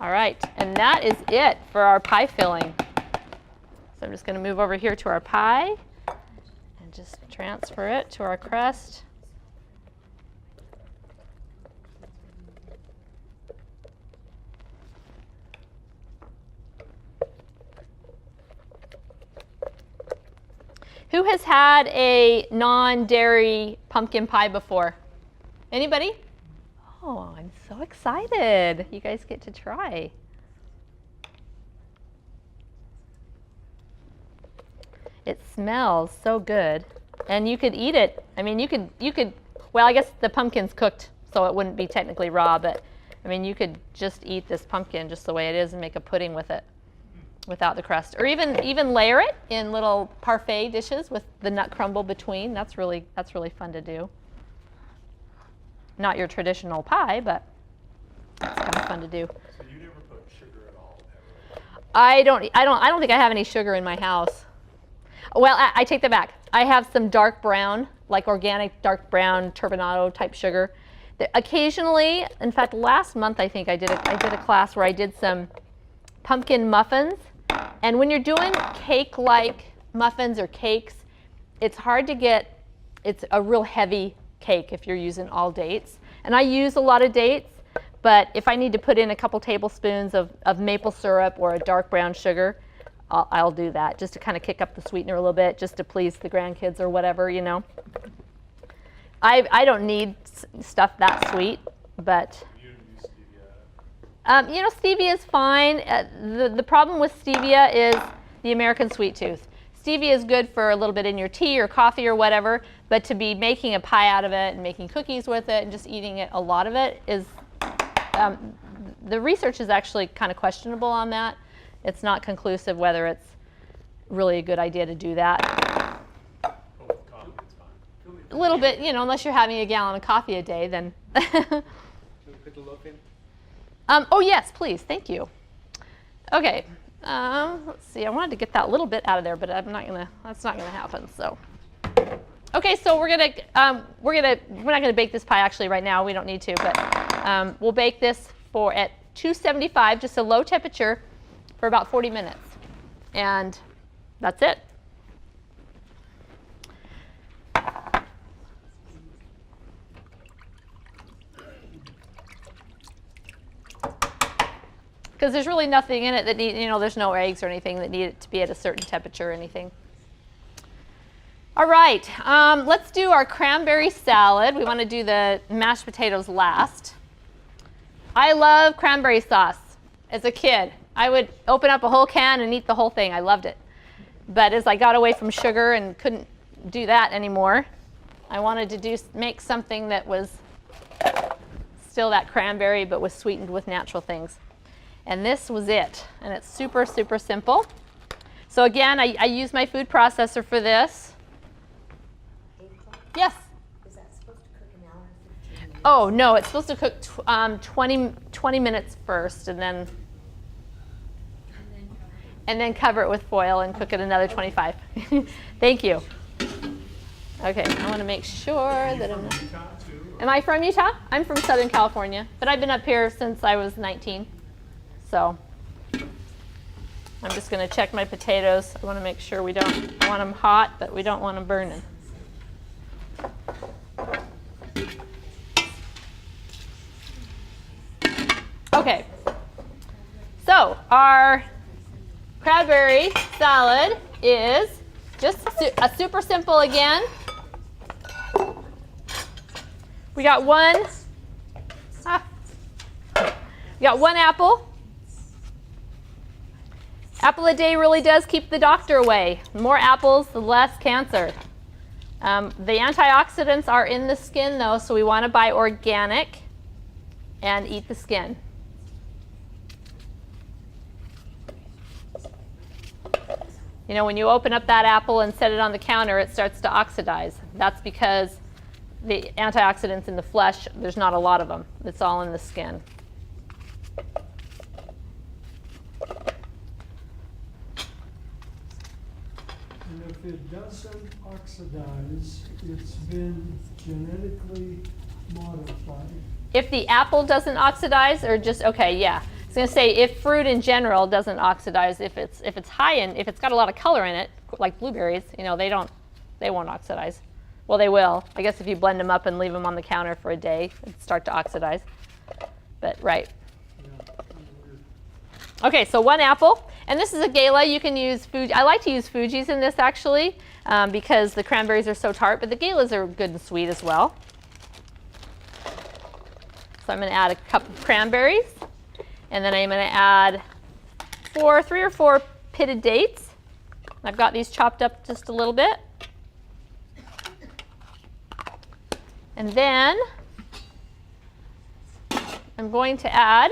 Speaker 1: All right, and that is it for our pie filling. So I'm just going to move over here to our pie and just transfer it to our crust. Who has had a non-dairy pumpkin pie before? Anybody? Oh, I'm so excited. You guys get to try. It smells so good. And you could eat it. I mean, you could, well, I guess the pumpkin's cooked, so it wouldn't be technically raw, but I mean, you could just eat this pumpkin just the way it is and make a pudding with it without the crust. Or even layer it in little parfait dishes with the nut crumble between. That's really fun to do. Not your traditional pie, but it's kind of fun to do.
Speaker 4: So you never put sugar at all, ever?
Speaker 1: I don't think I have any sugar in my house. Well, I take that back. I have some dark brown, like organic dark brown turbinado type sugar. Occasionally, in fact, last month I think I did a class where I did some pumpkin muffins. And when you're doing cake-like muffins or cakes, it's hard to get, it's a real heavy cake if you're using all dates. And I use a lot of dates, but if I need to put in a couple tablespoons of maple syrup or a dark brown sugar, I'll do that just to kind of kick up the sweetener a little bit, just to please the grandkids or whatever, you know. I don't need stuff that sweet, but
Speaker 4: You don't use stevia?
Speaker 1: you know, stevia is fine. The problem with stevia is the American sweet tooth. Stevia is good for a little bit in your tea or coffee or whatever, but to be making a pie out of it and making cookies with it and just eating it, a lot of it is, the research is actually kind of questionable on that. It's not conclusive whether it's really a good idea to do that.
Speaker 4: Oh, with coffee, it's fine.
Speaker 1: A little bit, you know, unless you're having a gallon of coffee a day, then.
Speaker 3: Can we put the loaf in?
Speaker 1: Oh yes, please, thank you. Okay, let's see. I wanted to get that little bit out of there, but that's not gonna happen. So, okay, so we're not gonna bake this pie actually right now. We don't need to, but we'll bake this at 275, just a low temperature, for about 40 minutes, and that's it. Because there's really nothing in it that there's no eggs or anything that need it to be at a certain temperature or anything. All right, let's do our cranberry salad. We want to do the mashed potatoes last. I love cranberry sauce. As a kid, I would open up a whole can and eat the whole thing. I loved it. But as I got away from sugar and couldn't do that anymore, I wanted to make something that was still that cranberry but was sweetened with natural things. And this was it. And it's super, super simple. So again, I use my food processor for this. Yes?
Speaker 2: Is that supposed to cook an hour and 15 minutes?
Speaker 1: Oh, no, it's supposed to cook 20 minutes first and then cover it with foil and cook it another 25. Thank you. Okay, I want to make sure that I'm not...
Speaker 4: Utah too?
Speaker 1: Am I from Utah? I'm from Southern California, but I've been up here since I was 19. So I'm just going to check my potatoes. I want to make sure I want them hot, but we don't want them burning. Okay, so our cranberry salad is just a super simple again. We got one apple. Apple a day really does keep the doctor away. The more apples, the less cancer. The antioxidants are in the skin though, so we want to buy organic and eat the skin. You know, when you open up that apple and set it on the counter, it starts to oxidize. That's because the antioxidants in the flesh, there's not a lot of them. It's all in the skin.
Speaker 6: And if it doesn't oxidize, it's been genetically modified.
Speaker 1: If the apple doesn't oxidize, or just, okay, yeah. I was gonna say, if fruit in general doesn't oxidize, if it's high in, if it's got a lot of color in it, like blueberries, you know, they won't oxidize. Well, they will. I guess if you blend them up and leave them on the counter for a day, it'd start to oxidize. But, right. Okay, so 1 apple. And this is a gala. You can use Fuji. I like to use Fuji's in this, actually, because the cranberries are so tart. But the galas are good and sweet as well. So I'm going to add a cup of cranberries. And then I'm going to add 3 or 4 pitted dates. I've got these chopped up just a little bit. And then I'm going to add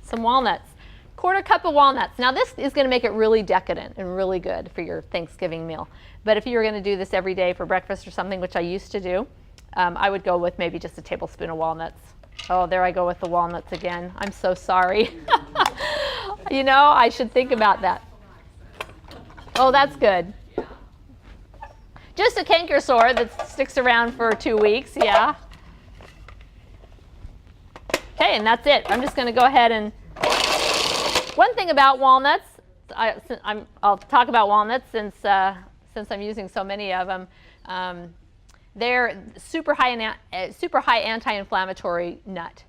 Speaker 1: some walnuts. 1/4 cup of walnuts. Now this is going to make it really decadent and really good for your Thanksgiving meal. But if you were going to do this every day for breakfast or something, which I used to do, I would go with maybe just a tablespoon of walnuts. Oh, there I go with the walnuts again. I'm so sorry. You know, I should think about that. Oh, that's good. Just a canker sore that sticks around for 2 weeks, yeah. Okay, and that's it. I'm just going to go ahead and... One thing about walnuts, I'll talk about walnuts since I'm using so many of them. They're super high anti-inflammatory nut.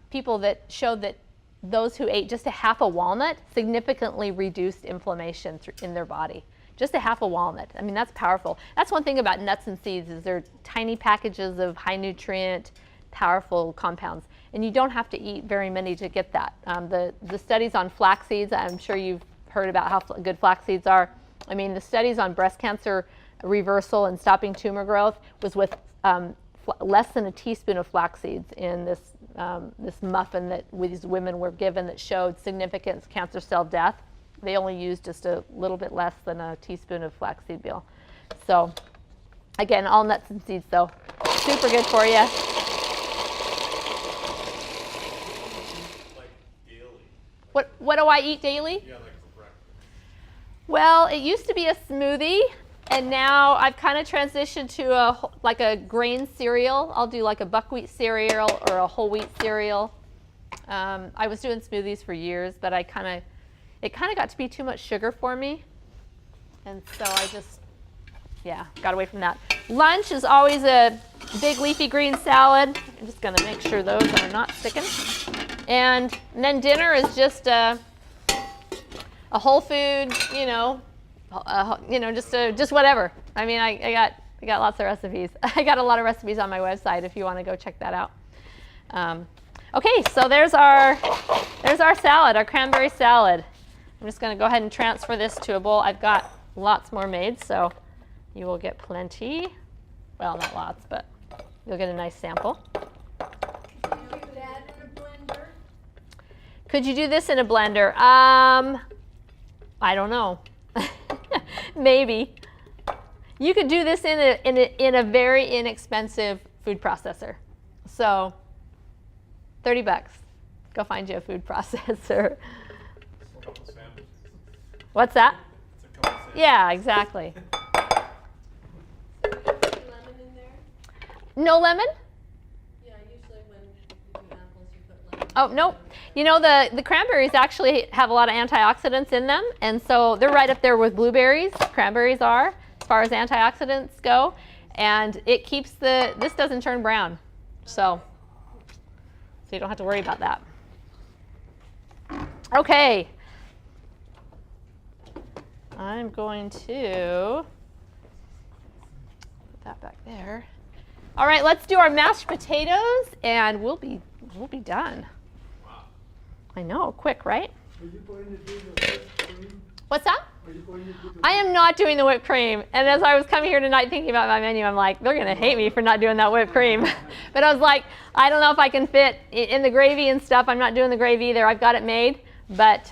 Speaker 1: People that showed that those who ate just a half a walnut significantly reduced inflammation in their body. Just a half a walnut. I mean, that's powerful. That's one thing about nuts and seeds is they're tiny packages of high nutrient, powerful compounds. And you don't have to eat very many to get that. The studies on flax seeds, I'm sure you've heard about how good flax seeds are. I mean, the studies on breast cancer reversal and stopping tumor growth was with less than a teaspoon of flax seeds in this muffin that these women were given that showed significant cancer cell death. They only used just a little bit less than a teaspoon of flaxseed meal. So, again, all nuts and seeds, though. Super good for you.
Speaker 4: Like daily.
Speaker 1: What do I eat daily?
Speaker 4: Yeah, like for breakfast.
Speaker 1: Well, it used to be a smoothie, and now I've kind of transitioned to like a grain cereal. I'll do like a buckwheat cereal or a whole wheat cereal. I was doing smoothies for years, but it kind of got to be too much sugar for me. And so I just, got away from that. Lunch is always a big leafy green salad. I'm just going to make sure those are not sticking. And then dinner is just a whole food, just whatever. I mean, I got lots of recipes. I got a lot of recipes on my website if you want to go check that out. Okay, so there's our salad, our cranberry salad. I'm just going to go ahead and transfer this to a bowl. I've got lots more made, so you will get plenty. Well, not lots, but you'll get a nice sample. Could you do this in a blender? I don't know. Maybe. You could do this in a very inexpensive food processor. So, $30. Go find you a food processor. What's that? Yeah, exactly.
Speaker 5: Lemon in there?
Speaker 1: No lemon?
Speaker 5: Yeah, usually when you do apples, you put lemon.
Speaker 1: Oh, no. You know, the cranberries actually have a lot of antioxidants in them, and so they're right up there with blueberries. Cranberries are, as far as antioxidants go, and it keeps this doesn't turn brown, so you don't have to worry about that. Okay. I'm going to put that back there. All right, let's do our mashed potatoes, and we'll be done.
Speaker 4: Wow.
Speaker 1: I know, quick, right?
Speaker 6: Are you going to do the whipped cream?
Speaker 1: What's that?
Speaker 6: Are you going to do the
Speaker 1: I am not doing the whipped cream. And as I was coming here tonight thinking about my menu, I'm like, they're going to hate me for not doing that whipped cream. But I was like, I don't know if I can fit in the gravy and stuff. I'm not doing the gravy either. I've got it made. But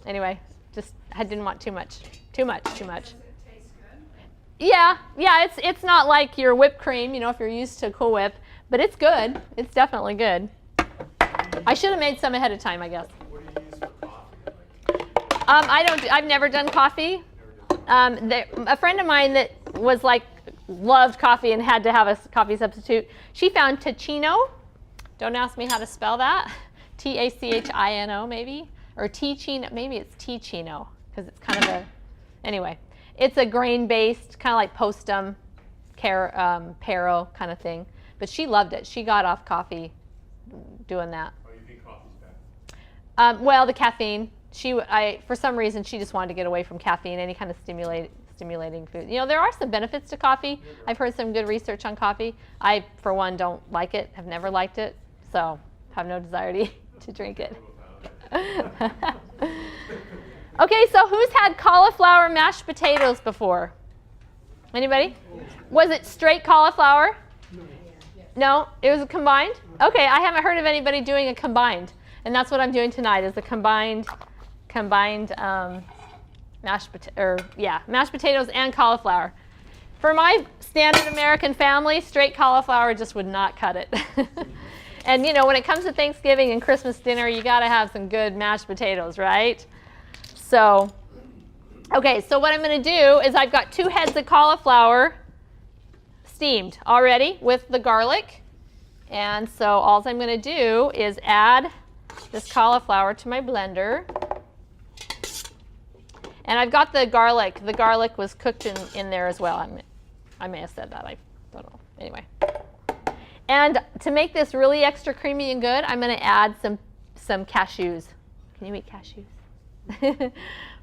Speaker 1: anyway, I didn't want too much.
Speaker 2: Does it taste good?
Speaker 1: Yeah, it's not like your whipped cream, you know, if you're used to Cool Whip, but it's good. It's definitely good. I should have made some ahead of time, I guess.
Speaker 4: What do you use for coffee?
Speaker 1: I've never done coffee. A friend of mine that was like, loved coffee and had to have a coffee substitute, she found Ticino. Don't ask me how to spell that. T-A-C-H-I-N-O maybe, or Ticino, maybe it's Ticino, because it's kind of a, anyway. It's a grain-based, kind of like Postum, Pero kind of thing. But she loved it. She got off coffee doing that.
Speaker 4: Oh, you think coffee's bad?
Speaker 1: Well, the caffeine. For some reason, she just wanted to get away from caffeine, any kind of stimulating food. You know, there are some benefits to coffee. I've heard some good research on coffee. I, for one, don't like it, have never liked it, so have no desire to drink it. Okay, so who's had cauliflower mashed potatoes before? Anybody? Was it straight cauliflower? No, it was a combined? Okay, I haven't heard of anybody doing a combined. And that's what I'm doing tonight, is a combined mashed potatoes and cauliflower. For my standard American family, straight cauliflower just would not cut it. And you know, when it comes to Thanksgiving and Christmas dinner, you gotta have some good mashed potatoes, right? So, okay, so what I'm gonna do is I've got 2 heads of cauliflower steamed already with the garlic. And so all I'm gonna do is add this cauliflower to my blender. And I've got the garlic. The garlic was cooked in there as well. I may have said that. I don't know. Anyway. And to make this really extra creamy and good, I'm going to add some cashews. Can you eat cashews?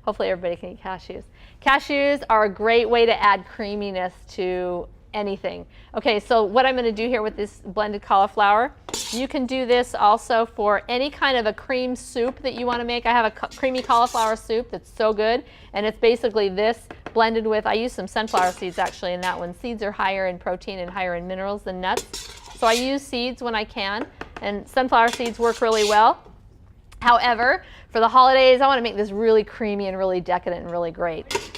Speaker 1: Hopefully everybody can eat cashews. Cashews are a great way to add creaminess to anything. Okay, so what I'm going to do here with this blended cauliflower, you can do this also for any kind of a cream soup that you want to make. I have a creamy cauliflower soup that's so good, and it's basically this blended with, I use some sunflower seeds actually in that one. Seeds are higher in protein and higher in minerals than nuts, so I use seeds when I can, and sunflower seeds work really well. However, for the holidays, I want to make this really creamy and really decadent and really great.
Speaker 2: Where do you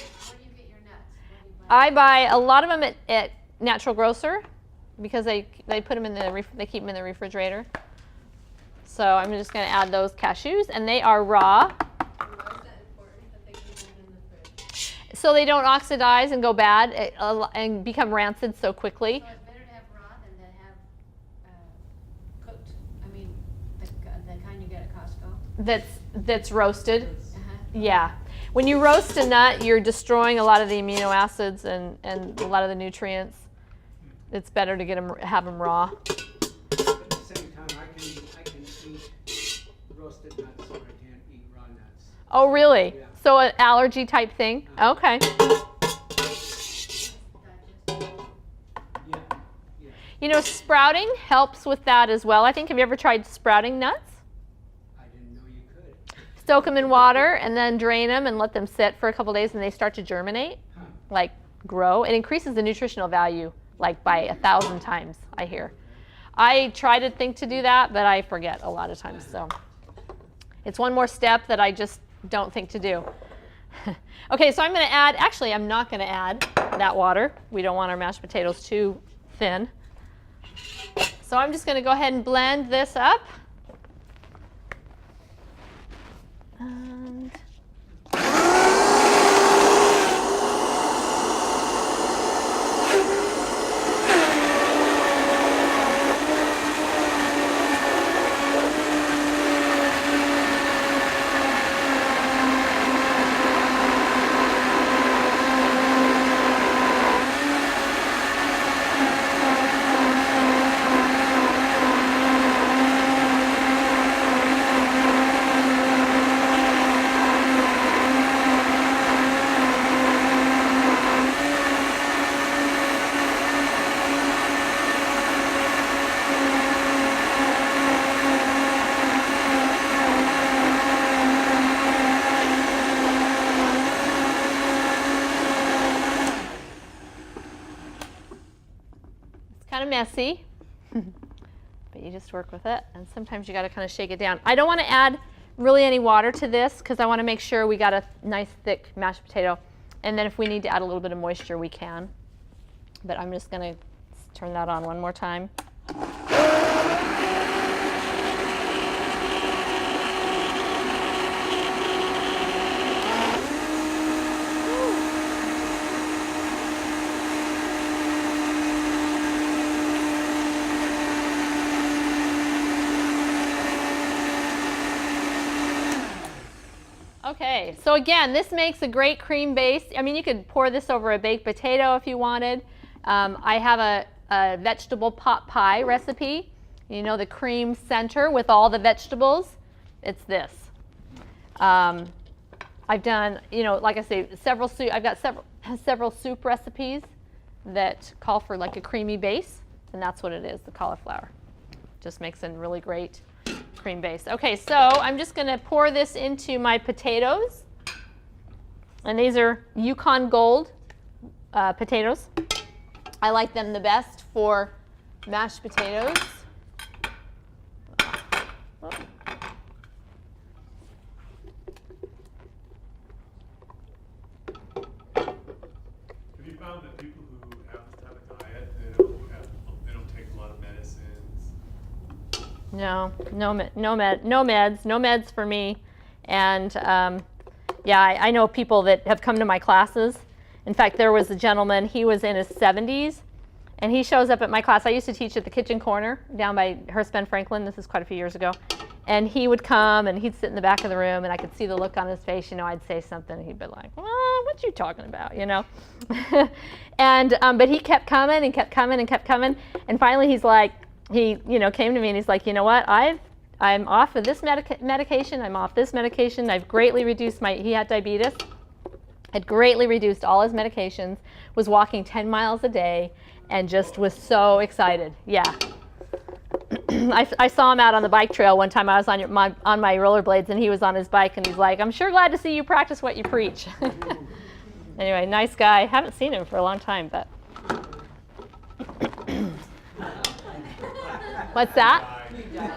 Speaker 2: get your nuts? Where do you buy
Speaker 1: I buy a lot of them at Natural Grocer, because they put them in they keep them in the refrigerator. So I'm just going to add those cashews, and they are raw.
Speaker 5: Why is that important that they keep them in the fridge?
Speaker 1: So they don't oxidize and go bad and become rancid so quickly.
Speaker 2: So it's better to have raw than to have cooked. I mean, the kind you get at Costco.
Speaker 1: That's roasted.
Speaker 2: Uh-huh.
Speaker 1: Yeah. When you roast a nut, you're destroying a lot of the amino acids and a lot of the nutrients. It's better to have them raw.
Speaker 6: At the same time, I can eat roasted nuts, so I can't eat raw nuts.
Speaker 1: Oh, really?
Speaker 6: Yeah.
Speaker 1: So an allergy type thing? Okay.
Speaker 6: Yeah, yeah.
Speaker 1: You know, sprouting helps with that as well. I think, have you ever tried sprouting nuts?
Speaker 6: I didn't know you could.
Speaker 1: Soak them in water and then drain them and let them sit for a couple days, and they start to germinate, like grow. It increases the nutritional value like by 1,000 times, I hear. I try to think to do that, but I forget a lot of times. So it's one more step that I just don't think to do. Okay, so I'm going to add, actually I'm not going to add that water. We don't want our mashed potatoes too thin. So I'm just going to go ahead and blend this up. And messy, but you just work with it, and sometimes you got to kind of shake it down. I don't want to add really any water to this because I want to make sure we got a nice thick mashed potato. And then if we need to add a little bit of moisture, we can. But I'm just going to turn that on one more time. Okay, so again, this makes a great cream base. I mean, you could pour this over a baked potato if you wanted. I have a vegetable pot pie recipe. You know, the cream center with all the vegetables. It's this. I've done, you know, like I say, I've got several soup recipes that call for like a creamy base, and that's what it is, the cauliflower. Just makes a really great cream base. Okay, so I'm just going to pour this into my potatoes. And these are Yukon Gold potatoes. I like them the best for mashed potatoes. Oh.
Speaker 4: Have you found that people who have this type of diet, they don't take a lot of medicines?
Speaker 1: No meds for me. And yeah, I know people that have come to my classes. In fact, there was a gentleman, he was in his 70s, and he shows up at my class. I used to teach at the Kitchen Corner down by Hearst Bend Franklin. This is quite a few years ago. And he would come and he'd sit in the back of the room, and I could see the look on his face. You know, I'd say something and he'd be like, well, what you talking about, you know? And but he kept coming and kept coming and kept coming. And finally he's like, he, you know, came to me and he's like, you know what, I'm off of this medication, I'm off this medication, I've greatly reduced he had diabetes, had greatly reduced all his medications, was walking 10 miles a day, and just was so excited. Yeah. I saw him out on the bike trail one time. I was on my rollerblades, and he was on his bike, and he's like, I'm sure glad to see you practice what you preach. Anyway, nice guy. Haven't seen him for a long time, but. What's that?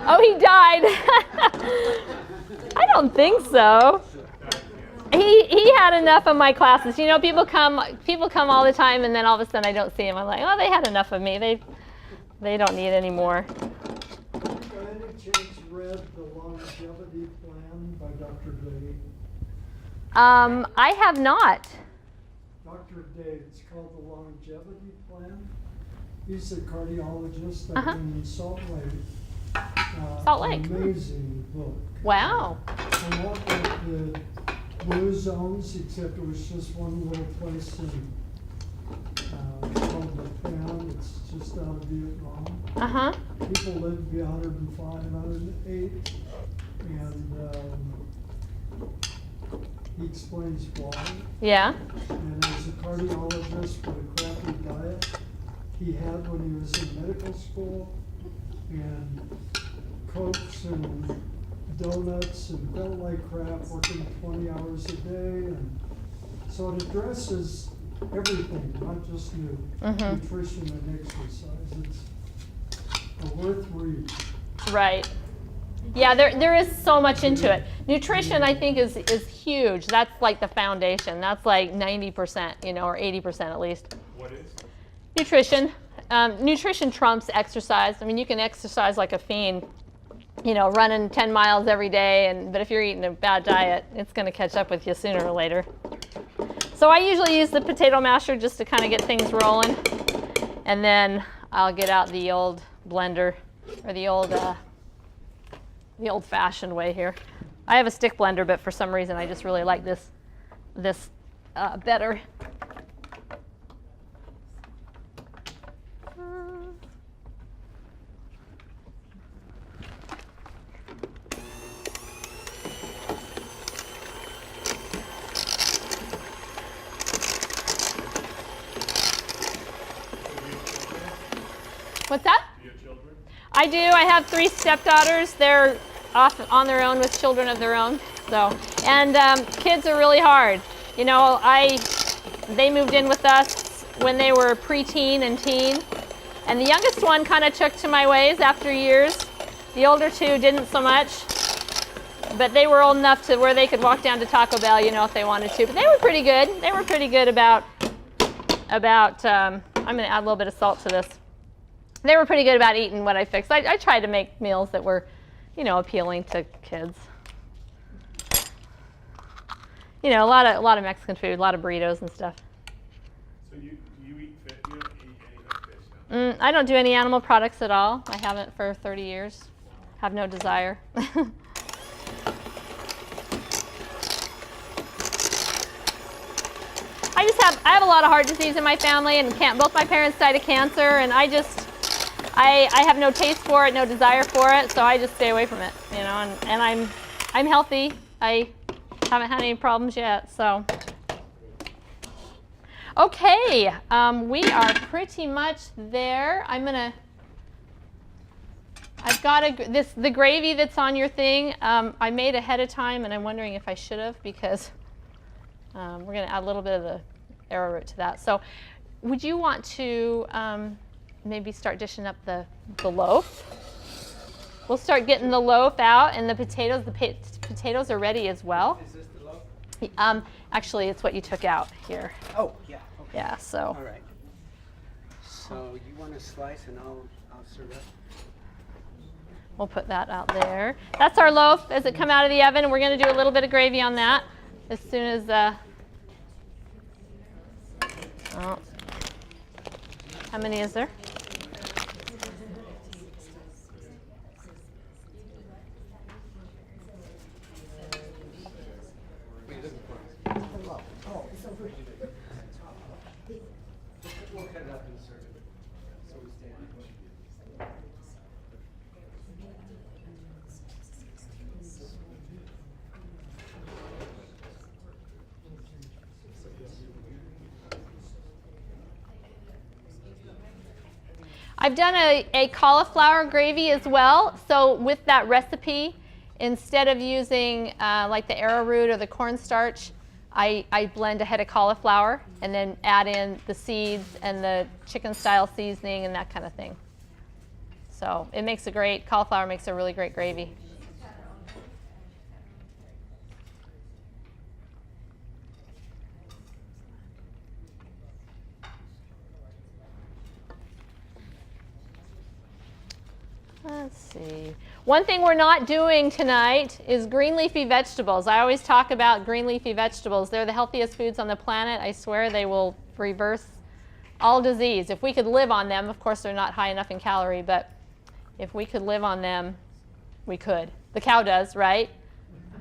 Speaker 1: Oh, he died. I don't think so. He had enough of my classes. You know, people come all the time, and then all of a sudden I don't see them. I'm like, oh, they had enough of me. They don't need any more.
Speaker 7: By any chance read The Longevity Plan by Dr. Day?
Speaker 1: I have not.
Speaker 7: Dr. Day, it's called The Longevity Plan. He's a cardiologist up in Salt Lake.
Speaker 1: Salt Lake.
Speaker 7: Amazing book.
Speaker 1: Wow.
Speaker 7: A lot like the Blue Zones, except it was just one little place in called the Town. It's just out of Vietnam.
Speaker 1: Uh-huh.
Speaker 7: People live to be 105, 108, and he explains why.
Speaker 1: Yeah.
Speaker 7: And as a cardiologist with a crappy diet he had when he was in medical school, and Cokes and donuts and felt like crap, working 20 hours a day, and so it addresses everything, not just nutrition and exercise. It's a worth read.
Speaker 1: Right. Yeah, there is so much into it. Nutrition, I think, is huge. That's like the foundation. That's like 90%, you know, or 80% at least.
Speaker 4: What is?
Speaker 1: Nutrition. Nutrition trumps exercise. I mean, you can exercise like a fiend, you know, running 10 miles every day, but if you're eating a bad diet, it's going to catch up with you sooner or later. So I usually use the potato masher just to kind of get things rolling, and then I'll get out the old blender, or the old-fashioned way here. I have a stick blender, but for some reason I just really like this better. What's that?
Speaker 4: Do you have children?
Speaker 1: I do. I have 3 stepdaughters. They're off on their own with children of their own. So, and kids are really hard. You know, they moved in with us when they were preteen and teen, and the youngest one kind of took to my ways after years. The older 2 didn't so much. But they were old enough to where they could walk down to Taco Bell, you know, if they wanted to. But they were pretty good. They were pretty good about I'm going to add a little bit of salt to this. They were pretty good about eating what I fixed. I tried to make meals that were, you know, appealing to kids. You know, a lot of Mexican food, a lot of burritos and stuff.
Speaker 4: So you eat fish? You don't eat any fish? No?
Speaker 1: I don't do any animal products at all. I haven't for 30 years. Have no desire. I have a lot of heart disease in my family, and both my parents died of cancer, and I have no taste for it, no desire for it, so I just stay away from it, you know, and I'm healthy. I haven't had any problems yet, so. Okay, we are pretty much there. I've got the gravy that's on your thing, I made ahead of time, and I'm wondering if I should have, because we're going to add a little bit of the arrowroot to that. So would you want to maybe start dishing up the loaf? We'll start getting the loaf out, and the potatoes. The potatoes are ready as well.
Speaker 6: Is this the loaf?
Speaker 1: Actually, it's what you took out here.
Speaker 6: Oh, yeah, okay.
Speaker 1: Yeah, so.
Speaker 6: All right. So you want to slice and I'll serve it?
Speaker 1: We'll put that out there. That's our loaf as it come out of the oven. We're going to do a little bit of gravy on that as soon as. Oh. How many is there?
Speaker 6: We'll cut it up and serve it. So we stay on it.
Speaker 1: I've done a cauliflower gravy as well. So with that recipe, instead of using like the arrowroot or the cornstarch, I blend a head of cauliflower and then add in the seeds and the chicken style seasoning and that kind of thing. So it makes cauliflower makes a really great gravy. Let's see. One thing we're not doing tonight is green leafy vegetables. I always talk about green leafy vegetables. They're the healthiest foods on the planet. I swear they will reverse all disease. If we could live on them, of course they're not high enough in calorie, but if we could live on them, we could. The cow does, right?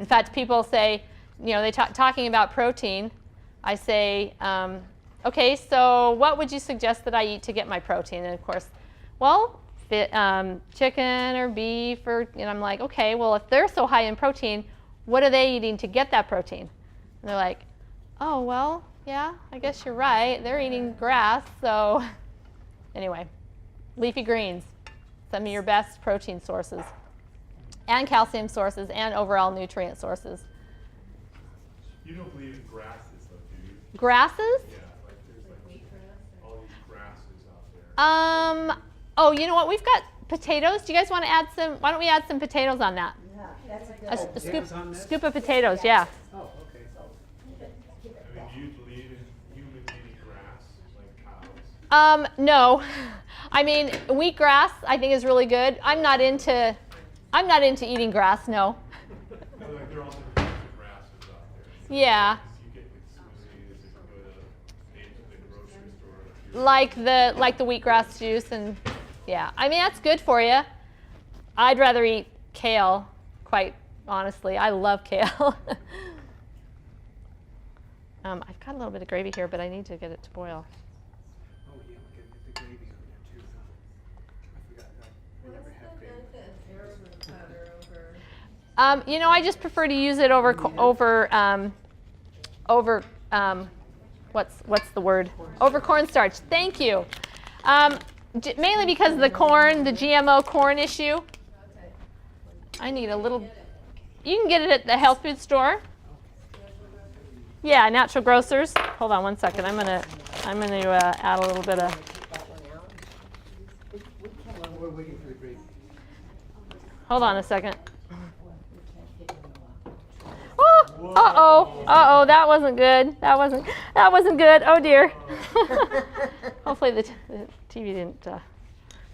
Speaker 1: In fact, people say, you know, talking about protein, I say, okay, so what would you suggest that I eat to get my protein? And of course, well, chicken or beef, and I'm like, okay, well, if they're so high in protein, what are they eating to get that protein? And they're like, oh, well, yeah, I guess you're right. They're eating grass. So anyway, leafy greens, some of your best protein sources and calcium sources and overall nutrient sources.
Speaker 4: You don't believe in grasses, though, do you?
Speaker 1: Grasses?
Speaker 4: Yeah, like there's like all these grasses out there.
Speaker 1: Oh, you know what? We've got potatoes. Do you guys want to add some? Why don't we add some potatoes on that?
Speaker 5: Yeah, that's a good
Speaker 1: A scoop of potatoes, yeah.
Speaker 6: Oh, okay.
Speaker 4: I mean, do you believe in humans eating grass, like cows?
Speaker 1: No. I mean, wheatgrass I think is really good. I'm not into eating grass, no.
Speaker 4: No, like there are all different types of grasses out there.
Speaker 1: Yeah.
Speaker 4: You get like smoothies, you can go to the grocery store.
Speaker 1: Like the wheatgrass juice and yeah. I mean, that's good for you. I'd rather eat kale, quite honestly. I love kale. I've got a little bit of gravy here, but I need to get it to boil.
Speaker 6: Oh, yeah, we can get the gravy on there too. I forgot that. I never have gravy.
Speaker 5: benefit of arrowroot powder over.
Speaker 1: You know, I just prefer to use it over what's the word? Over cornstarch. Thank you. Mainly because of the corn, the GMO corn issue. I need a little. You can get it at the health food store. Yeah, Natural Grocers. Hold on one second. I'm gonna add a little bit of.
Speaker 6: We're waiting for the gravy.
Speaker 1: Hold on a second. Uh-oh, that wasn't good. That wasn't good. Oh dear. Hopefully the TV didn't,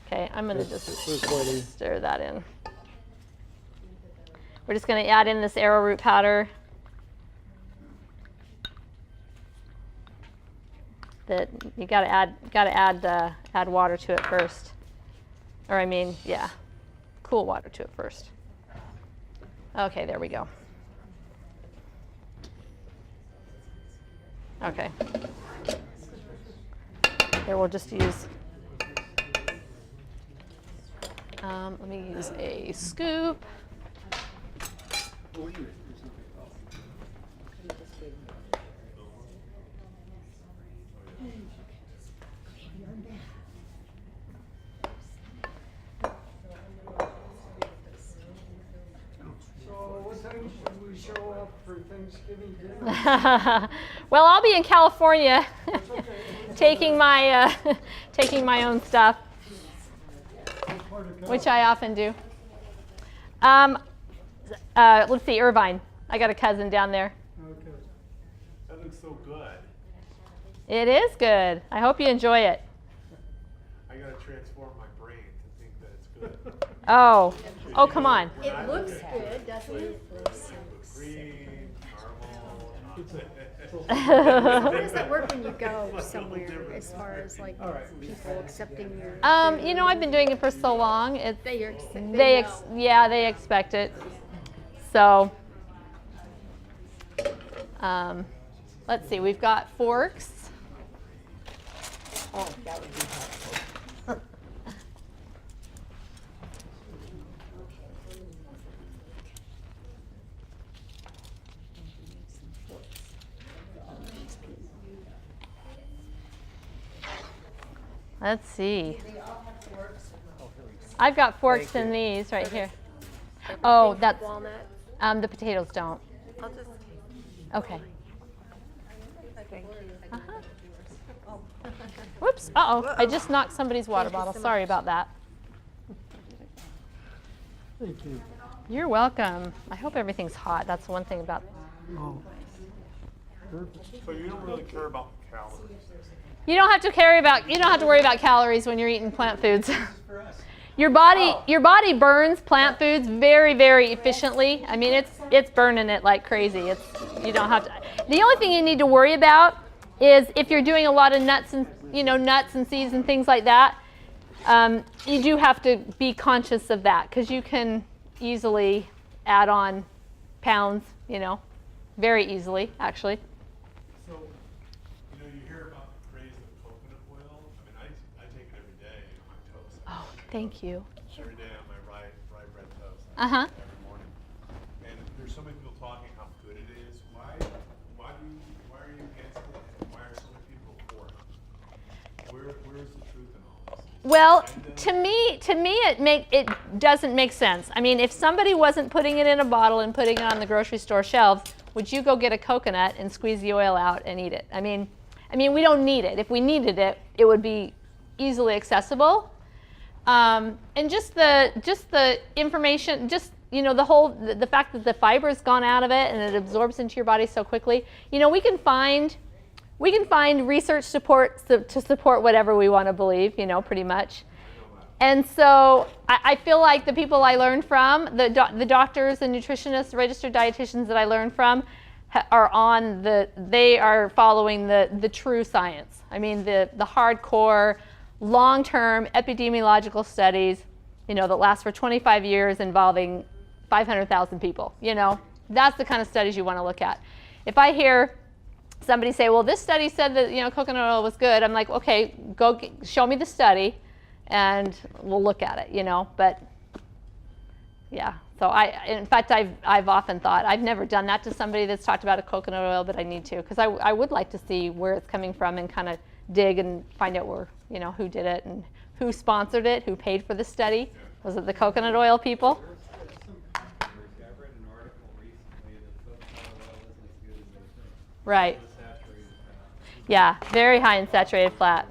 Speaker 1: okay, I'm gonna just stir that in. We're just gonna add in this arrowroot powder. That you gotta add water to it first. Or I mean, yeah, cool water to it first. Okay, there we go. Okay. Here we'll just use, let me use a scoop.
Speaker 7: What time should we show up for Thanksgiving dinner?
Speaker 1: Well, I'll be in California taking my own stuff, which I often do. Let's see, Irvine. I got a cousin down there.
Speaker 7: Okay.
Speaker 4: That looks so good.
Speaker 1: It is good. I hope you enjoy it.
Speaker 4: I gotta transform my brain to think that it's good.
Speaker 1: Oh, come on.
Speaker 2: It looks good, doesn't it?
Speaker 4: Green, caramel,
Speaker 2: How does that work when you go somewhere as far as like people accepting your
Speaker 1: You know, I've been doing it for so long. They expect it. So, let's see. We've got forks.
Speaker 2: Oh, that would be helpful.
Speaker 1: Let's see. I've got forks in these right here. Oh, that's
Speaker 5: Walnuts.
Speaker 1: the potatoes don't.
Speaker 5: I'll just
Speaker 1: Okay.
Speaker 5: take.
Speaker 1: Uh-huh. Whoops. Uh-oh. I just knocked somebody's water bottle. Sorry about that.
Speaker 7: Thank you.
Speaker 1: You're welcome. I hope everything's hot. That's one thing about.
Speaker 7: Oh. Perfect.
Speaker 4: So you don't really care about calories.
Speaker 1: You don't have to worry about calories when you're eating plant foods. Your body burns plant foods very, very efficiently. I mean, it's burning it like crazy. You don't have to. The only thing you need to worry about is if you're doing a lot of nuts and seeds and things like that. You do have to be conscious of that because you can easily add on pounds. Very easily actually.
Speaker 4: So, you hear about the praise of coconut oil. I mean, I take it every day on my toast.
Speaker 1: Oh, thank you.
Speaker 4: Every day on my rye bread toast.
Speaker 1: Uh-huh.
Speaker 4: Every morning. And there's so many people talking how good it is. Why are you against it? And why are so many people for it? Where is the truth in all this?
Speaker 1: Well, to me, it doesn't make sense. I mean, if somebody wasn't putting it in a bottle and putting it on the grocery store shelves, would you go get a coconut and squeeze the oil out and eat it? I mean, we don't need it. If we needed it, it would be easily accessible. And just the information, the fact that the fiber's gone out of it and it absorbs into your body so quickly. We can find research support to support whatever we want to believe, pretty much. And so I feel like the people I learned from, the doctors, the nutritionists, registered dietitians that I learned from, they are following the true science. I mean, the hardcore, long-term epidemiological studies, that last for 25 years involving 500,000 people. That's the kind of studies you want to look at. If I hear somebody say, well, this study said that coconut oil was good, I'm like, okay, show me the study and we'll look at it, but yeah. So in fact, I've often thought, I've never done that to somebody that's talked about a coconut oil, but I need to, because I would like to see where it's coming from and kind of dig and find out where, who did it and who sponsored it, who paid for the study. Was it the coconut oil people?
Speaker 3: I read an article recently that coconut oil isn't as good as they think.
Speaker 1: Right.
Speaker 3: It's saturated fat.
Speaker 1: Yeah, very high in saturated fat.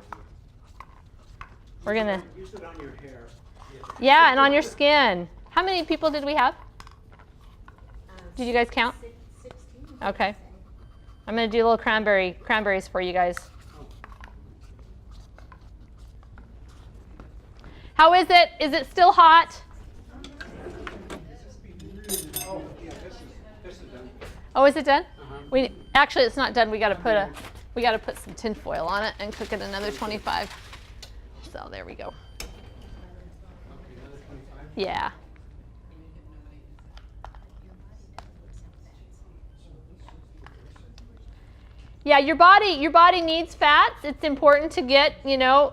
Speaker 1: We're gonna.
Speaker 6: Use it on your hair.
Speaker 1: Yeah, and on your skin. How many people did we have? Did you guys count?
Speaker 2: 16?
Speaker 1: Okay. I'm going to do a little cranberries for you guys. How is it? Is it still hot?
Speaker 6: Oh, yeah, this is done.
Speaker 1: Oh, is it done? Actually, it's not done. We got to put some tin foil on it and cook it another 25. So there we go.
Speaker 6: Okay, another 25?
Speaker 1: Yeah. Yeah, your body needs fats. It's important to get,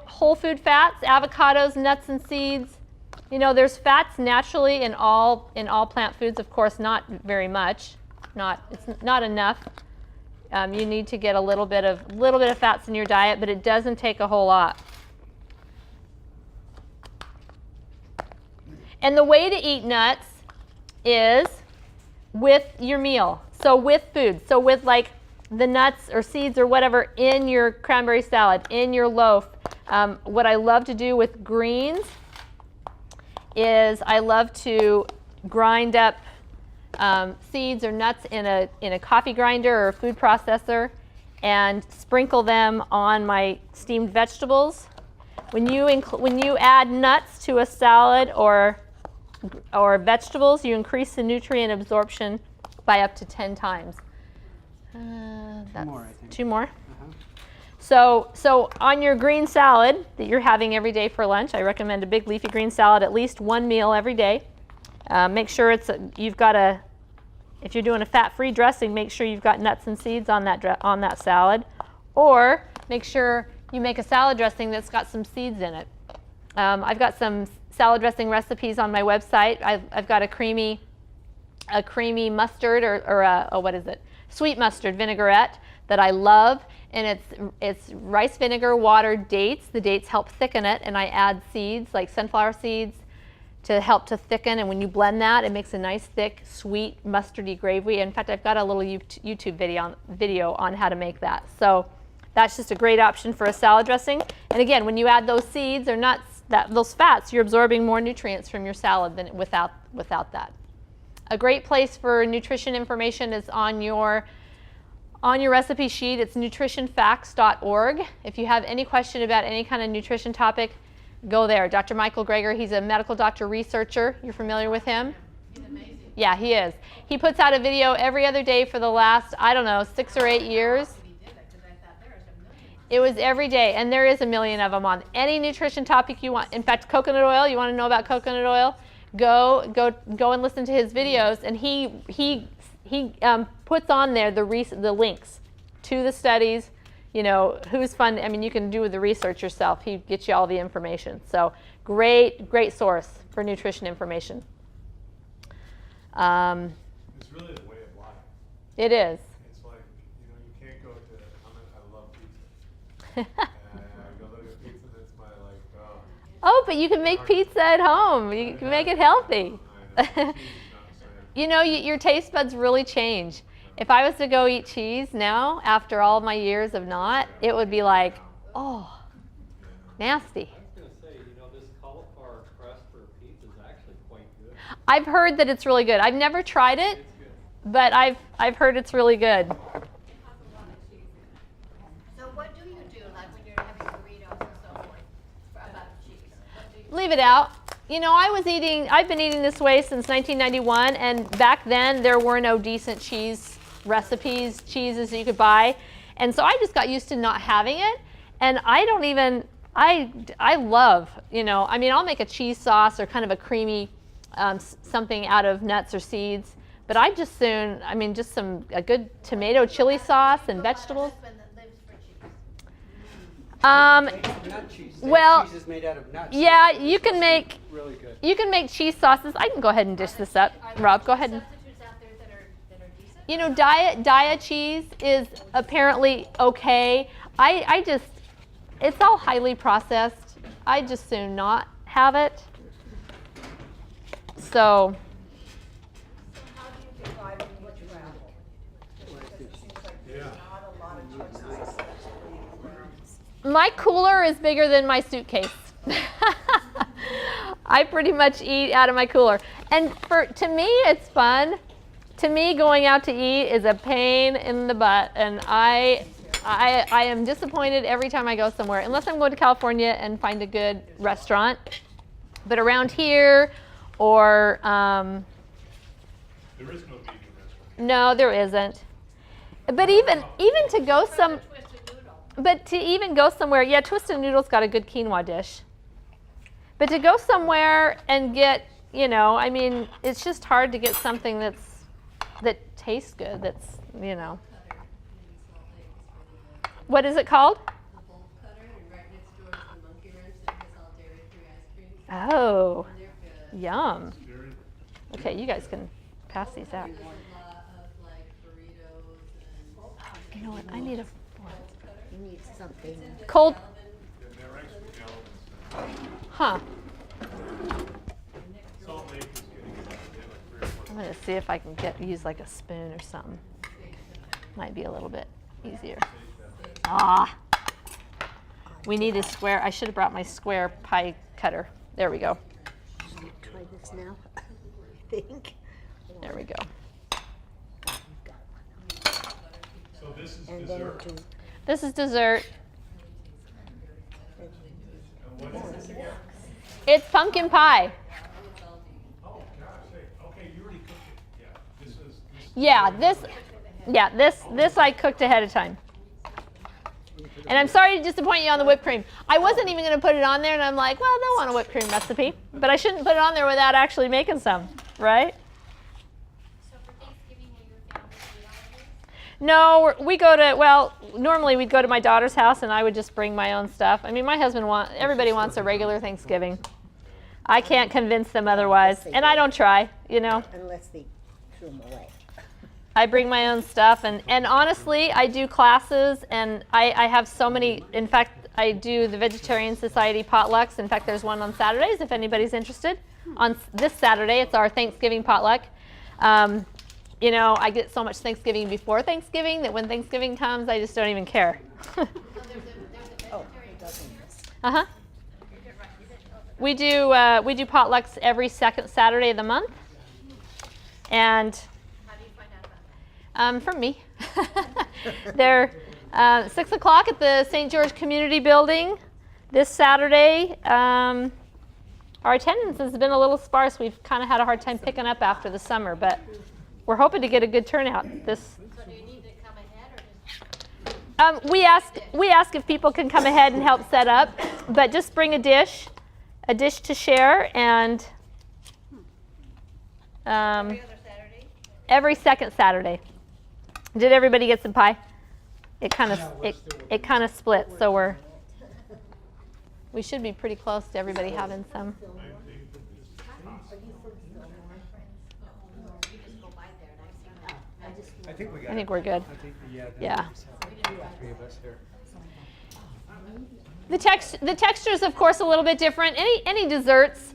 Speaker 1: whole food fats, avocados, nuts and seeds. There's fats naturally in all plant foods, of course, not very much. It's not enough. You need to get a little bit of fats in your diet, but it doesn't take a whole lot. And the way to eat nuts is with your meal. So with food. So with like the nuts or seeds or whatever in your cranberry salad, in your loaf. What I love to do with greens is I love to grind up seeds or nuts in a coffee grinder or a food processor and sprinkle them on my steamed vegetables. When you add nuts to a salad or vegetables, you increase the nutrient absorption by up to 10 times.
Speaker 6: Two more, I think.
Speaker 1: Two more.
Speaker 6: Uh-huh.
Speaker 1: So on your green salad that you're having every day for lunch, I recommend a big leafy green salad at least one meal every day. Make sure if you're doing a fat-free dressing, make sure you've got nuts and seeds on that salad, or make sure you make a salad dressing that's got some seeds in it. I've got some salad dressing recipes on my website. I've got a creamy mustard or what is it? Sweet mustard vinaigrette that I love, and it's rice vinegar, water, dates. The dates help thicken it, and I add seeds like sunflower seeds to help to thicken. And when you blend that, it makes a nice thick, sweet, mustardy gravy. In fact, I've got a little YouTube video on how to make that. So that's just a great option for a salad dressing. And again, when you add those seeds or nuts, those fats, you're absorbing more nutrients from your salad than without that. A great place for nutrition information is on your recipe sheet. It's nutritionfacts.org. If you have any question about any kind of nutrition topic, go there. Dr. Michael Greger, he's a medical doctor researcher. You're familiar with him?
Speaker 2: He's amazing.
Speaker 1: Yeah, he is. He puts out a video every other day for the last, 6 or 8 years.
Speaker 2: He did that because I thought there was a million.
Speaker 1: It was every day, and there is a million of them on any nutrition topic you want. In fact, coconut oil, you want to know about coconut oil? Go and listen to his videos, and he puts on there the links to the studies. Who's fun. I mean, you can do the research yourself. He gets you all the information. So great source for nutrition information.
Speaker 4: It's really the way of life.
Speaker 1: It is.
Speaker 4: It's like, you can't go to, I love pizza. And I go look at pizza and it's
Speaker 1: Oh, but you can make pizza at home. You can make it healthy. Your taste buds really change. If I was to go eat cheese now, after all my years of not, it would be like, oh, nasty.
Speaker 3: I was going to say, this cauliflower crust for pizza is actually quite good.
Speaker 1: I've heard that it's really good. I've never tried it, but I've heard it's really good.
Speaker 2: So what do you do, like when you're having burritos and so forth, about cheese? What do you
Speaker 1: Leave it out. I've been eating this way since 1991, and back then there were no decent cheeses that you could buy. And so I just got used to not having it. And I love, I'll make a cheese sauce or kind of a creamy something out of nuts or seeds. But I just a good tomato chili sauce and vegetables.
Speaker 2: husband that lives for cheese?
Speaker 6: Nut cheese.
Speaker 1: well,
Speaker 6: Cheese is made out of nuts.
Speaker 1: Yeah, you can make
Speaker 6: Really good.
Speaker 1: cheese sauces. I can go ahead and dish this up. Rob, go ahead and.
Speaker 2: Substitutes out there that are decent?
Speaker 1: Diet cheese is apparently okay. It's all highly processed. I just soon not have it. So,
Speaker 5: How do you decide what you travel? Because it seems like there's not a lot of choices.
Speaker 1: my cooler is bigger than my suitcase. I pretty much eat out of my cooler. And to me, it's fun. To me, going out to eat is a pain in the butt, and I am disappointed every time I go somewhere, unless I'm going to California and find a good restaurant. But around here, or
Speaker 4: There is no vegan restaurant.
Speaker 1: no, there isn't. But even to go some, but to even go somewhere, yeah, Twisted Noodle's got a good quinoa dish. But to go somewhere and get, you know, I mean, it's just hard to get something that tastes good. That's, you know. What is it called?
Speaker 8: The bolt cutter, and right next door is the monkey wrench that has all dairy-free ice cream.
Speaker 1: Oh,
Speaker 8: And they're good.
Speaker 1: yum.
Speaker 4: Very-
Speaker 1: Okay, you guys can pass these out.
Speaker 8: There's a lot of like burritos and
Speaker 1: You know what? I need a
Speaker 2: You need something.
Speaker 1: cold.
Speaker 4: Yeah, they're actually elements.
Speaker 1: Huh.
Speaker 4: Salt Lake is getting it. They have like 3 or 4.
Speaker 1: I'm gonna see if I can use like a spoon or something. Might be a little bit easier. Ah. We need a square. I should have brought my square pie cutter. There we go.
Speaker 2: Try this now, I think.
Speaker 1: There we go.
Speaker 4: So this is
Speaker 2: And then
Speaker 4: dessert.
Speaker 2: to,
Speaker 1: This is dessert.
Speaker 4: And what is this again?
Speaker 1: It's pumpkin pie.
Speaker 4: Oh, gosh, hey, okay, you already cooked it. Yeah, this is.
Speaker 1: This I cooked ahead of time. And I'm sorry to disappoint you on the whipped cream. I wasn't even going to put it on there, and I'm like, well, they'll want a whipped cream recipe. But I shouldn't put it on there without actually making some, right?
Speaker 2: so for Thanksgiving, will your family eat all of this?
Speaker 1: No, we go to, well, normally we'd go to my daughter's house, and I would just bring my own stuff. I mean, my husband everybody wants a regular Thanksgiving. I can't convince them otherwise, and I don't try, you know.
Speaker 2: Unless they threw them away.
Speaker 1: I bring my own stuff, and honestly, I do classes, and I have so many. In fact, I do the Vegetarian Society potlucks. In fact, there's one on Saturdays if anybody's interested. On this Saturday, it's our Thanksgiving potluck. You know, I get so much Thanksgiving before Thanksgiving that when Thanksgiving comes, I just don't even care.
Speaker 2: So there's a
Speaker 5: Oh,
Speaker 2: vegetarian
Speaker 5: it doesn't.
Speaker 1: Uh-huh. We do potlucks every second Saturday of the month, and
Speaker 2: How do you find out about that?
Speaker 1: from me. They're 6 o'clock at the St. George Community Building this Saturday. Our attendance has been a little sparse. We've kind of had a hard time picking up after the summer, but we're hoping to get a good turnout.
Speaker 2: So do you need to come ahead or just?
Speaker 1: We ask if people can come ahead and help set up, but just bring a dish to share, and
Speaker 2: Every other Saturday?
Speaker 1: every second Saturday. Did everybody get some pie? It kind of split, so we should be pretty close to everybody having some.
Speaker 2: You just go by there and I've seen that.
Speaker 6: I think we got
Speaker 1: I think we're good.
Speaker 6: I think, yeah.
Speaker 1: Yeah.
Speaker 6: Three of us here.
Speaker 1: The texture is, of course, a little bit different. Any desserts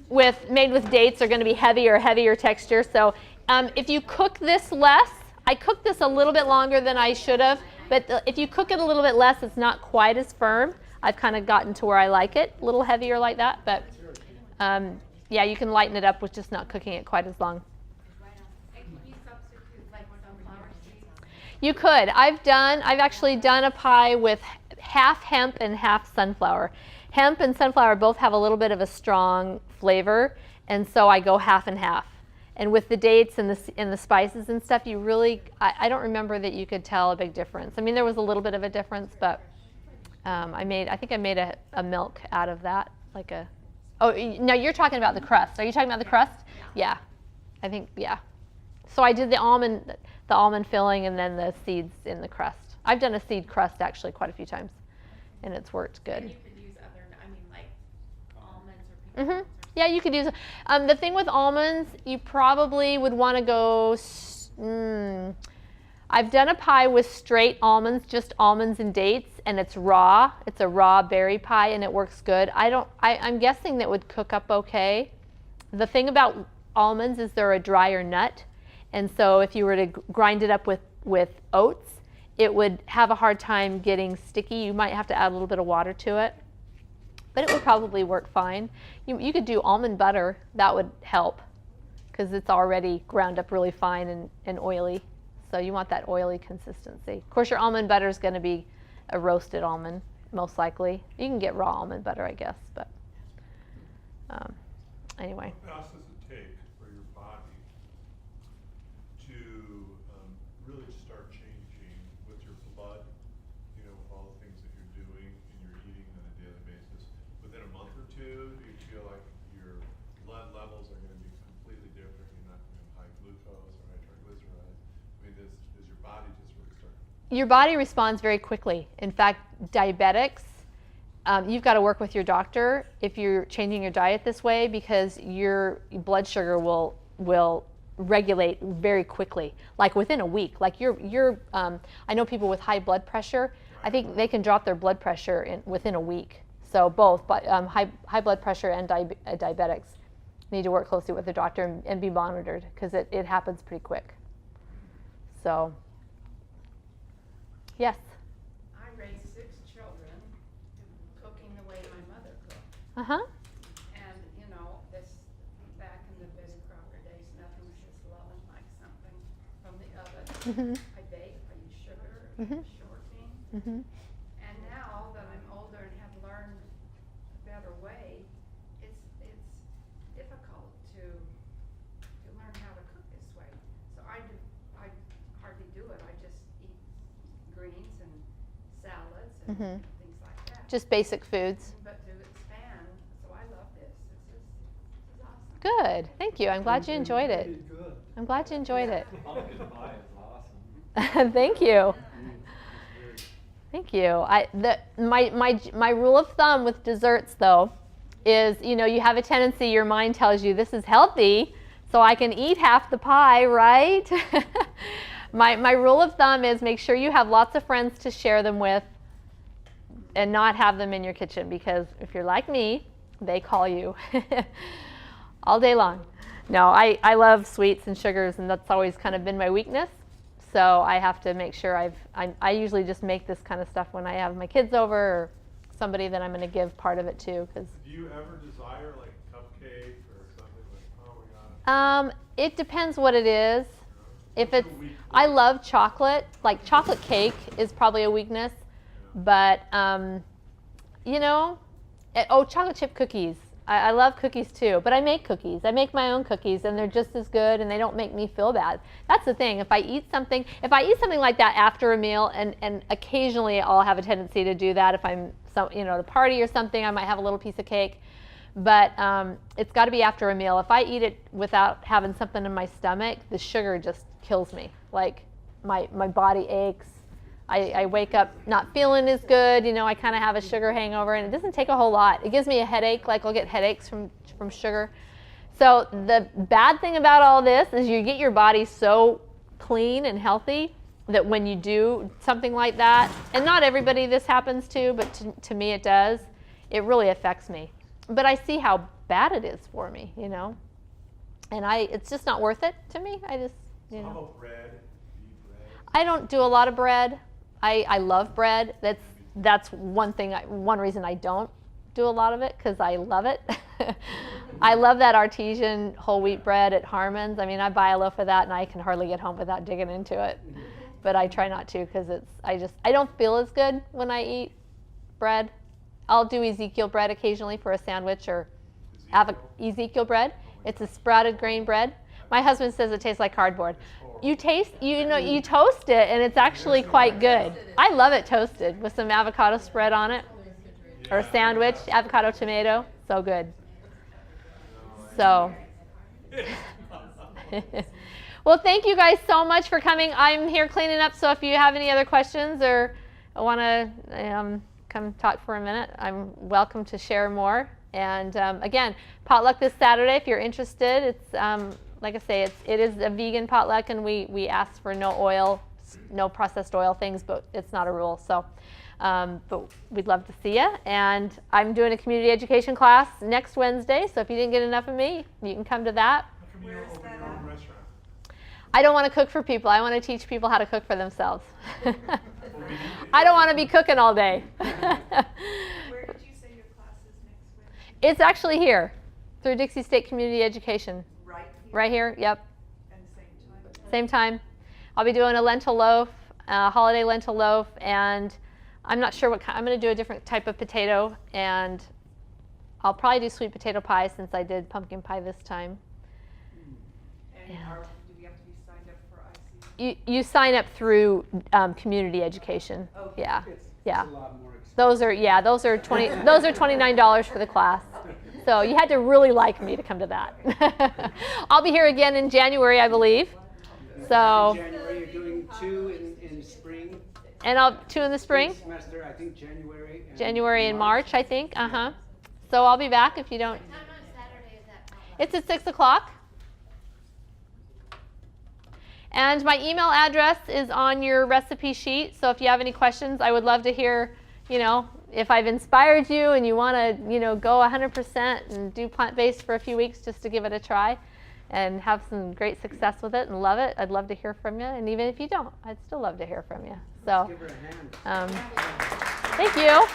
Speaker 1: made with dates are going to be heavier texture. So if you cook this less, I cooked this a little bit longer than I should have, but if you cook it a little bit less, it's not quite as firm. I've kind of gotten to where I like it, a little heavier like that. But yeah, you can lighten it up with just not cooking it quite as long.
Speaker 2: And can you substitute like sunflower seeds?
Speaker 1: You could. I've actually done a pie with half hemp and half sunflower. Hemp and sunflower both have a little bit of a strong flavor, and so I go half and half. And with the dates and the spices and stuff, you really, I don't remember that you could tell a big difference. I mean, there was a little bit of a difference, but I think I made a milk out of that, no, you're talking about the crust. Are you talking about the crust? Yeah. I think, yeah. So I did the almond filling and then the seeds in the crust. I've done a seed crust actually quite a few times, and it's worked good.
Speaker 9: And you could use other, like almonds or pecans.
Speaker 1: Mm-hmm. Yeah, you could use it. The thing with almonds, you probably would want to go. I've done a pie with straight almonds, just almonds and dates, and it's raw. It's a raw berry pie, and it works good. I'm guessing that would cook up okay. The thing about almonds is they're a drier nut, and so if you were to grind it up with oats, it would have a hard time getting sticky. You might have to add a little bit of water to it, but it would probably work fine. You could do almond butter. That would help. because it's already ground up really fine and oily. So you want that oily consistency. Of course, your almond butter is going to be a roasted almond, most likely. You can get raw almond butter, I guess, but anyway.
Speaker 4: What else does it take for your body to really start changing with your blood, you know, with all the things that you're doing and you're eating on a daily basis? Within a month or two, do you feel like your blood levels are going to be completely different? You're not going to have high glucose or high triglycerides. I mean, does your body just really start?
Speaker 1: Your body responds very quickly. In fact, diabetics, you've got to work with your doctor if you're changing your diet this way, because your blood sugar will regulate very quickly, like within a week. Like I know people with high blood pressure, I think they can drop their blood pressure within a week. So both, but high blood pressure and diabetics need to work closely with the doctor and be monitored, because it happens pretty quick. So, yes?
Speaker 2: I raised 6 children cooking the way my mother cooked.
Speaker 1: Uh-huh.
Speaker 2: And, you know, back in the Betty Crocker days, nothing was just loving like something from the oven.
Speaker 1: Mm-hmm.
Speaker 2: I bake, I use sugar, I
Speaker 1: Mhm.
Speaker 2: use shortening.
Speaker 1: Mm-hmm.
Speaker 2: And now that I'm older and have learned a better way, it's difficult to learn how to cook this way. So I hardly do it. I just eat greens and salads and
Speaker 1: Mhm.
Speaker 2: things like that.
Speaker 1: Just basic foods.
Speaker 2: But to expand, so I love this. This is awesome.
Speaker 1: Good. Thank you. I'm glad you enjoyed it.
Speaker 7: Pretty good.
Speaker 1: I'm glad you enjoyed it.
Speaker 3: Pumpkin pie is awesome.
Speaker 1: Thank you. Thank you. My rule of thumb with desserts, though, is, you know, you have a tendency, your mind tells you this is healthy, so I can eat half the pie, right? My rule of thumb is make sure you have lots of friends to share them with and not have them in your kitchen, because if you're like me, they call you all day long. No, I love sweets and sugars, and that's always kind of been my weakness. So I have to make sure I usually just make this kind of stuff when I have my kids over or somebody that I'm going to give part of it to. Cause,
Speaker 4: Do you ever desire like cupcake or something like, oh my God?
Speaker 1: It depends what it is. If it's, I love chocolate. Like chocolate cake is probably a weakness, but you know, chocolate chip cookies. I love cookies too, but I make cookies. I make my own cookies, and they're just as good, and they don't make me feel bad. That's the thing. If I eat something like that after a meal, and occasionally I'll have a tendency to do that if I'm at a party or something, I might have a little piece of cake. But it's got to be after a meal. If I eat it without having something in my stomach, the sugar just kills me. Like my body aches. I wake up not feeling as good, I kind of have a sugar hangover, and it doesn't take a whole lot. It gives me a headache, like I'll get headaches from sugar. So the bad thing about all this is you get your body so clean and healthy that when you do something like that, and not everybody this happens to, but to me it does, it really affects me. But I see how bad it is for me, and it's just not worth it to me. I just,
Speaker 4: How about bread? Do you eat bread?
Speaker 1: I don't do a lot of bread. I love bread. That's one reason I don't do a lot of it, because I love it. I love that artesian whole wheat bread at Harmon's. I mean, I buy a loaf of that and I can hardly get home without digging into it. But I try not to, because I don't feel as good when I eat bread. I'll do Ezekiel bread occasionally for a sandwich, or Ezekiel bread. It's a sprouted grain bread. My husband says it tastes like cardboard. You toast it, and it's actually quite good. I love it toasted with some avocado spread on it, or a sandwich, avocado tomato, so good. So, well, thank you guys so much for coming. I'm here cleaning up, so if you have any other questions or want to come talk for a minute, I'm welcome to share more. And again, potluck this Saturday if you're interested. It's like I say, it is a vegan potluck, and we ask for no oil, no processed oil things, but it's not a rule. So, but we'd love to see you. And I'm doing a community education class next Wednesday, so if you didn't get enough of me, you can come to that.
Speaker 4: How come you don't open your own restaurant?
Speaker 1: I don't want to cook for people. I want to teach people how to cook for themselves. I don't want to be cooking all day.
Speaker 5: Where did you say your class is next Wednesday?
Speaker 1: It's actually here through Dixie State Community Education.
Speaker 5: Right
Speaker 1: Right here, yep.
Speaker 5: And same time?
Speaker 1: Same time. I'll be doing a lentil loaf, a holiday lentil loaf, and I'm not sure what kind. I'm going to do a different type of potato, and I'll probably do sweet potato pie since I did pumpkin pie this time.
Speaker 5: And
Speaker 1: Yeah.
Speaker 5: do we have to be signed up for IC?
Speaker 1: You sign up through community education.
Speaker 5: Oh,
Speaker 1: Yeah,
Speaker 6: It's
Speaker 1: yeah.
Speaker 6: a lot more expensive.
Speaker 1: Those are $29 for the class. So you had to really like me to come to that. I'll be here again in January, I believe. So,
Speaker 6: In January, you're doing 2 in spring.
Speaker 1: and I'll 2 in the spring,
Speaker 6: Semester, I think January.
Speaker 1: January and March, I think. So I'll be back if you don't.
Speaker 9: What time on Saturday is that?
Speaker 1: It's at 6 o'clock. And my email address is on your recipe sheet. So if you have any questions, I would love to hear, if I've inspired you and you want to, go 100% and do plant-based for a few weeks just to give it a try and have some great success with it and love it, I'd love to hear from you. And even if you don't, I'd still love to hear from you. So,
Speaker 6: Give her a hand.
Speaker 1: thank you.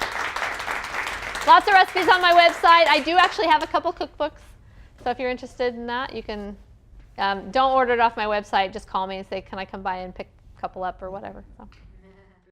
Speaker 1: Lots of recipes on my website. I do actually have a couple cookbooks. So if you're interested in that, you can, don't order it off my website. Just call me and say, can I come by and pick a couple up or whatever. So.